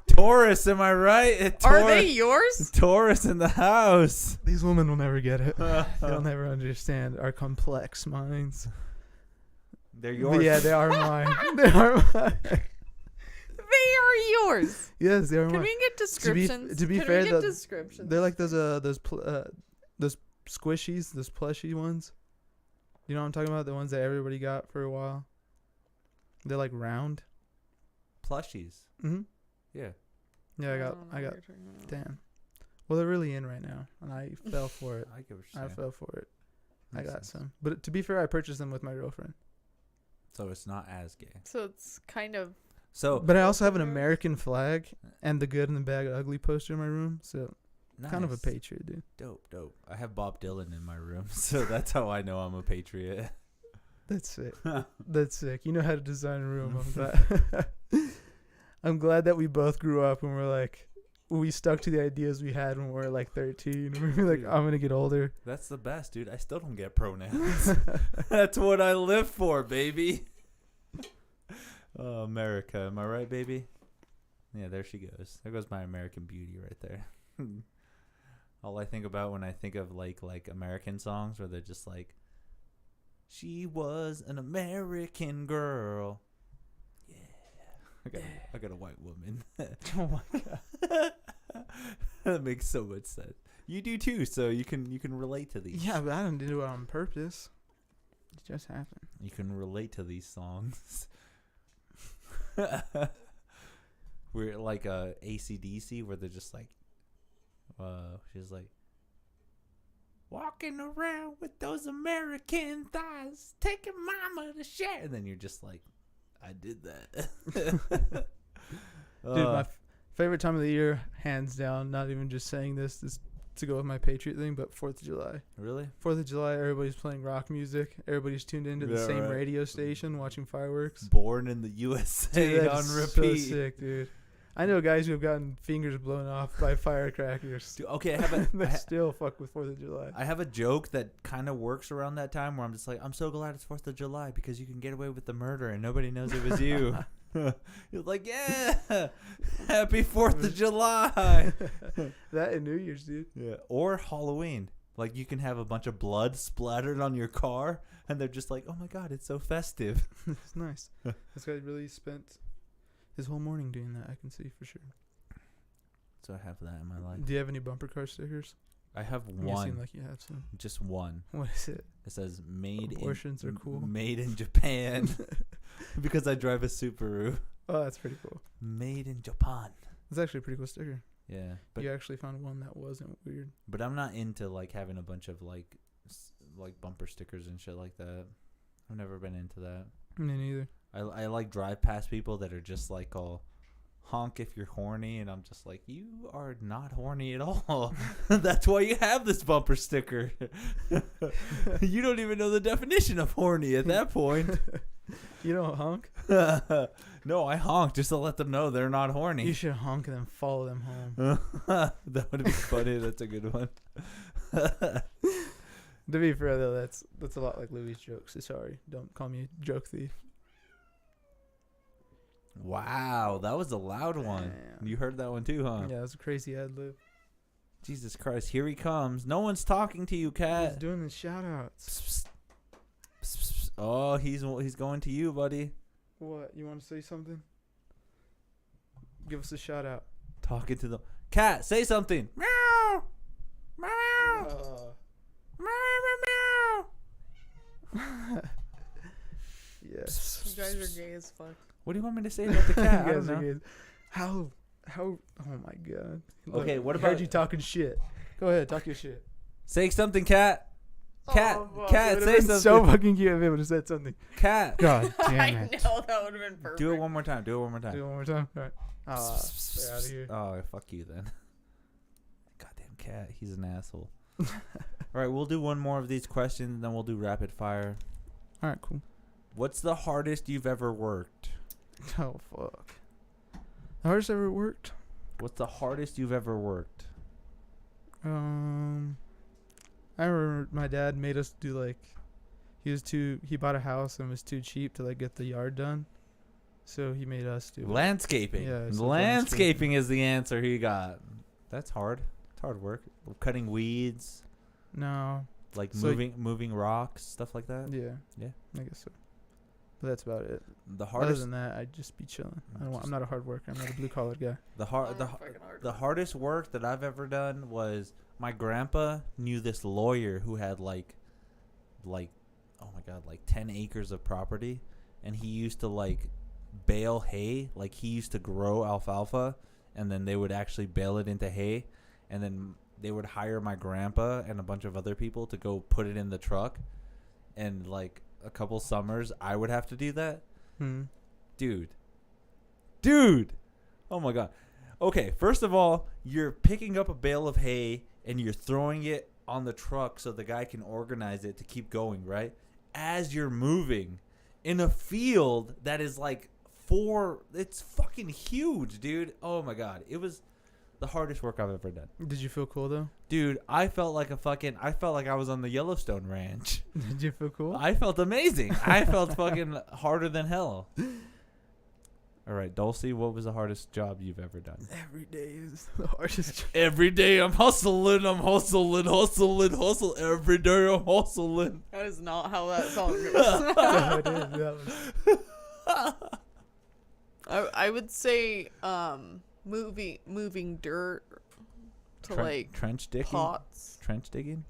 Taurus, am I right? Are they yours? Taurus in the house. These women will never get it. They'll never understand our complex minds. They're yours. But yeah, they are mine. They are mine. They are yours. Yes, they are Can mine. we get descriptions? To be Can fair, we get descriptions? they're like those squishies, those plushy ones. You know what I'm talking about? The ones that everybody got for a while. They're like round. Plushies. Mm-hmm. Yeah. Yeah, I got. Damn. Well, they're really in right now, and I fell for it. I get what you're saying. I fell for it. Makes I got sense. some, but to be fair, I purchased them with my girlfriend. So it's not as gay. So it's kind of. So. But I also have an American flag and the good and the bad and ugly poster in my room, so kind of a Nice. patriot, dude. Dope. I have Bob Dylan in my room, so that's how I know I'm a patriot. That's sick. That's sick. You know how to design a room. I'm glad. I'm glad that we both grew up and we stuck to the ideas we had when we were like 13. We were like, I'm gonna get older. That's the best, dude. I still don't get pronouns. That's what I live for, baby. Oh, America. Am I right, baby? Yeah, there she goes. There goes my American beauty right there. All I think about when I think of like American songs where they're just like, she was an American girl. Yeah. I got a white woman. Oh my god. That makes so much sense. You do too, so you can relate to these. Yeah, but I didn't do it on purpose. It just happened. You can relate to these songs. We're like AC/DC where they're just like, she's like, walking around with those American thighs, taking mama to share. And then you're just like, I did that. Dude, my favorite time of the year, hands down, not even just saying this is to go with my Patriot thing, but 4th of July. Really? 4th of July, everybody's playing rock music. Everybody's tuned into the same radio station watching fireworks. Born in the USA Dude, on that's repeat. so sick, dude. I know guys who have gotten fingers blown off by firecrackers. Dude, okay, I have They still fuck with 4th of July. I have a joke that kind of works around that time where I'm just like, I'm so glad it's 4th of July because you can get away with the murder and nobody knows it was you. You're like, yeah, happy 4th of July. That and New Year's, dude. Yeah, or Halloween. Like you can have a bunch of blood splattered on your car and they're just like, oh my God, it's so festive. It's nice. This guy really spent his whole morning doing that, I can see for sure. So I have that in my life. Do you have any bumper car stickers? I have You one. seem like you have some. Just one. What is it? It says made Abortions are cool. Made in Japan. Because I drive a Subaru. Oh, that's pretty cool. Made in Japan. It's actually a pretty cool sticker. Yeah. But You actually found one that wasn't weird. But I'm not into like having a bunch of like bumper stickers and shit like that. I've never been into that. Me neither. I like drive past people that are just like all honk if you're horny, and I'm just like, you are not horny at all. That's why you have this bumper sticker. You don't even know the definition of horny at that point. You don't honk? No, I honk just to let them know they're not horny. You should honk and then follow them home. That would be funny. That's a good one. To be fair, though, that's a lot like Louis' jokes. Sorry, don't call me a joke thief. Wow, that was a loud one. Damn. You heard that one too, huh? Yeah, that's a crazy ad lib. Jesus Christ, here he comes. No one's talking to you, He's Cat. doing the shout outs. Oh, he's going to you, buddy. What? You want to say something? Give us a shout out. Talking to them. Cat, say something. Meow. Yes. You guys are gay as fuck. What do you want me to say about the cat? I You don't guys are know. gays. How? Oh my god. Okay, what I about- heard you talking shit? Go ahead, talk your shit. Say something, cat. Cat, Oh, fuck. cat, It would've say been something. so fucking cute if it would have said something. Cat. God I damn it. know that would have been perfect. Do it one more time. Do it one more Do time. it one more time. All right. Stay out of here. Oh, fuck you then. Goddamn cat. He's an asshole. All right, we'll do one more of these questions, then we'll do rapid fire. All right, cool. What's the hardest you've ever worked? Oh fuck. The hardest I ever worked. What's the hardest you've ever worked? I remember my dad made us do like, he bought a house and was too cheap to like get the yard done, so he made us do Landscaping. Yeah, it's Landscaping is the answer he got. That's hard. It's hard work. Cutting weeds, No. like So moving rocks, stuff like that. Yeah. Yeah. I guess so. But that's about it. The Other hardest. than that, I'd just be chilling. I'm not a hard worker. I'm not a blue collar guy. The I'm fucking hard. The hardest work that I've ever done was my grandpa knew this lawyer who had like oh my god, like 10 acres of property, and he used to like bale hay. Like he used to grow alfalfa, and then they would actually bale it into hay, and then they would hire my grandpa and a bunch of other people to go put it in the truck, and like a couple summers I would have to do that. Dude, oh my god. Okay, first of all, you're picking up a bale of hay and you're throwing it on the truck so the guy can organize it to keep going, right? As you're moving in a field that is like it's fucking huge, dude. Oh my god. It was the hardest work I've ever done. Did you feel cool though? Dude, I felt like I was on the Yellowstone Ranch. Did you feel cool? I felt amazing. I felt fucking harder than hell. All right, Dulcie, what was the hardest job you've ever done? Every day is the hardest job. Every day I'm hustling. Every day I'm hustling. That is not how that song goes. No, it is. That was- I would say moving dirt to like trench digging. pots. Trench digging.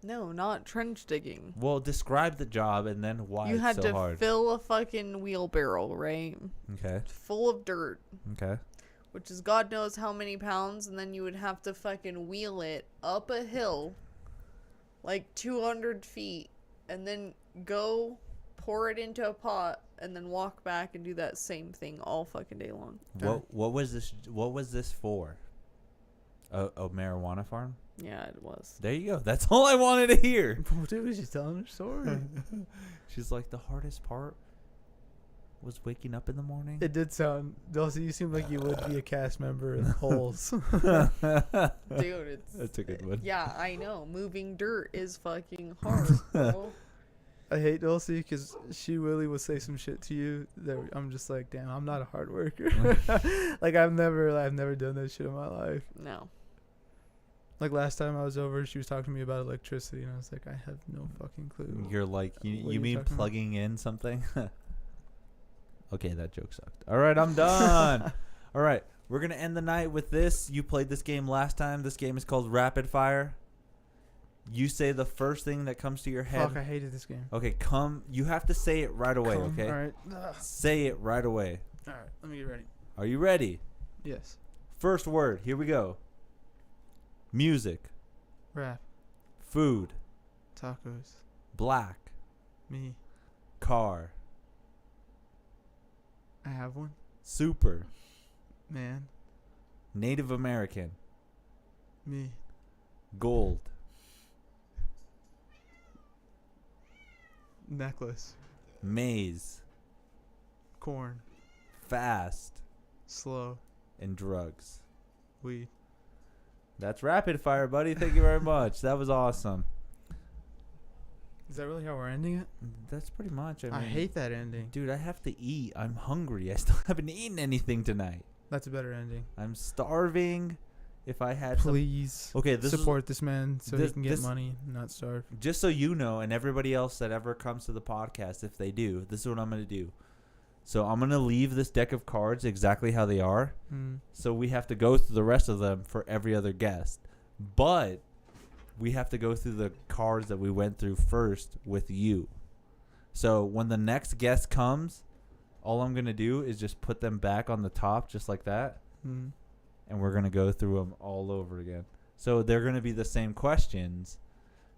No, not trench digging. Well, describe the job and then why You it's had so to hard. fill a fucking wheelbarrow, right? Okay. Full of dirt, Okay. which is God knows how many pounds, and then you would have to fucking wheel it up a hill, like 200 feet, and then go pour it into a pot, and then walk back and do that same thing all fucking day long. What was this? What was this for? A marijuana farm? Yeah, it was. There you go. That's all I wanted to hear. Dude, was just telling her story. She's like, the hardest part was waking up in the morning. It did sound, Dulcie, you seem like you would be a cast member in Holes. Dude, it's... That's a good one. Yeah, I know. Moving dirt is fucking hard, bro. I hate Dulcie because she really will say some shit to you that I'm just like, damn, I'm not a hard worker. Like I've never done that shit in my life. No. Like last time I was over, she was talking to me about electricity, and I was like, I have no fucking clue. You're like, What are you you mean talking about? plugging in something? Okay, that joke sucked. All right, I'm done. All right, we're going to end the night with this. You played this game last time. This game is called Rapid Fire. You say the first thing that comes to your head. Fuck, I hated this game. Okay, you have to say it right away, okay? All right. Say it right away. All right, let me get ready. Are you ready? Yes. First word, here we go. Music, Rap. food, Tacos. black, Me. car, I have one. super, Man. Native American, Me. gold, Necklace. maze, Corn. fast, Slow. and drugs. Weed. That's rapid fire, buddy. Thank you very much. That was awesome. Is that really how we're ending it? That's pretty much. I I mean, hate that ending. dude, I have to eat. I'm hungry. I still haven't eaten anything tonight. That's a better ending. I'm starving. If I had some, Please okay, this support this man so this- he can get this- money, not starve. just so you know, and everybody else that ever comes to the podcast, if they do, this is what I'm gonna do. So I'm gonna leave this deck of cards exactly how they are. So we have to go through the rest of them for every other guest, but we have to go through the cards that we went through first with you. So when the next guest comes, all I'm going to do is just put them back on the top just like that. Mm. And we're going to go through them all over again. So they're going to be the same questions.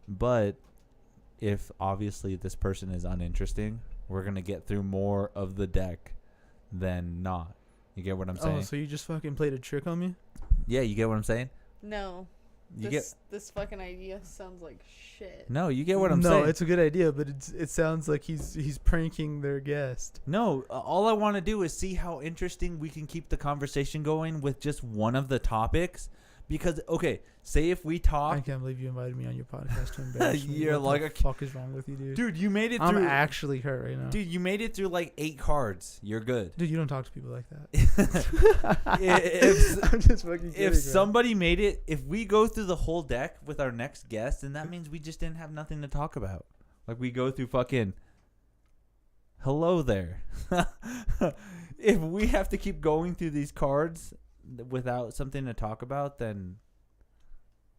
But if obviously this person is uninteresting, we're going to get through more of the deck than not. You get what I'm saying? Oh, so you just fucking played a trick on me? Yeah, you get what I'm saying? No. You This fucking idea sounds like shit. No, you get what I'm saying? No, it's a good idea, but it sounds like he's pranking their guest. No, all I want to do is see how interesting we can keep the conversation going with just one of the topics. Because, okay, say if we talk... I can't believe you invited me on your podcast to embarrass me. You're what like the fuck is wrong with you, dude? Dude, you made it through... I'm actually hurt right now. Dude, you made it through like 8 cards. You're good. Dude, you don't talk to people like that. I'm just fucking kidding, if somebody made it... If we go through the whole deck with our next guest, then that means we just didn't have nothing to talk about. Like, we go through fucking... Hello there. If we have to keep going through these cards without something to talk about, then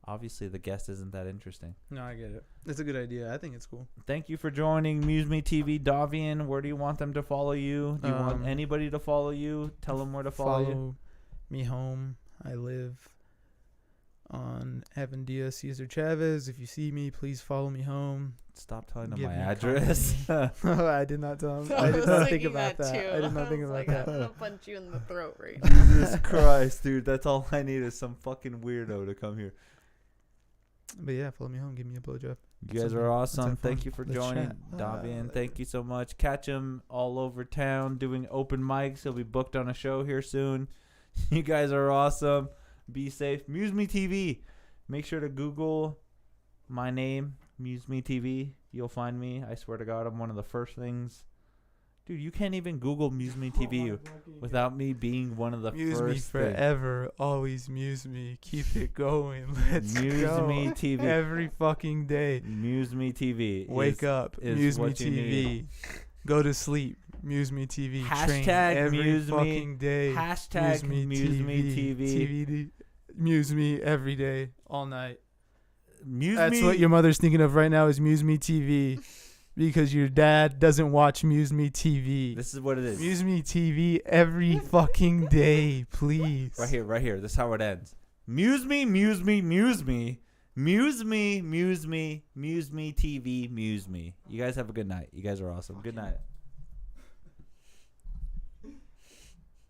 obviously the guest isn't that interesting. No, I get it. It's a good idea. I think it's cool. Thank you for joining MuseMeTV Davian. Where do you want them to follow you? Do you want anybody to follow you? Tell them where to follow you. Me home. I live on Evan Diaz Cesar Chavez. If you see me, please follow me home. Stop telling them Give my me address. I did not tell him. I did not think about that. I did not think about that. I'm gonna punch you in the throat right now. Jesus Christ, dude. That's all I need is some fucking weirdo to come here. But yeah, follow me home. Give me a blowjob. You guys are awesome. Thank you for joining, chat. Davian. Thank you so much. Catch him all over town doing open mics. He'll be booked on a show here soon. You guys are awesome. Be safe. MuseMeTV. Make sure to Google my name, MuseMeTV. You'll find me. I swear to God, I'm one of the first things. Dude, you can't even Google MuseMeTV without me being one of the Muse first me forever. Always muse me. Keep it going. Let's go. MuseMeTV. Every fucking day. MuseMeTV. Wake up. is what you MuseMeTV. need. Go to sleep. MuseMeTV. Train Hashtag every Muse me. fucking day. Hashtag MuseMeTV. TVD. Muse me every day, all night. Muse That's me. what your mother's thinking of right now is Muse Me TV, because your dad doesn't watch Muse Me TV. This is what it is. Muse Me TV every fucking day, please. Right here. This is how it ends. Muse me, muse me, muse me. Muse me, muse me, muse me TV, muse me. You guys have a good night. You guys are awesome. Good night.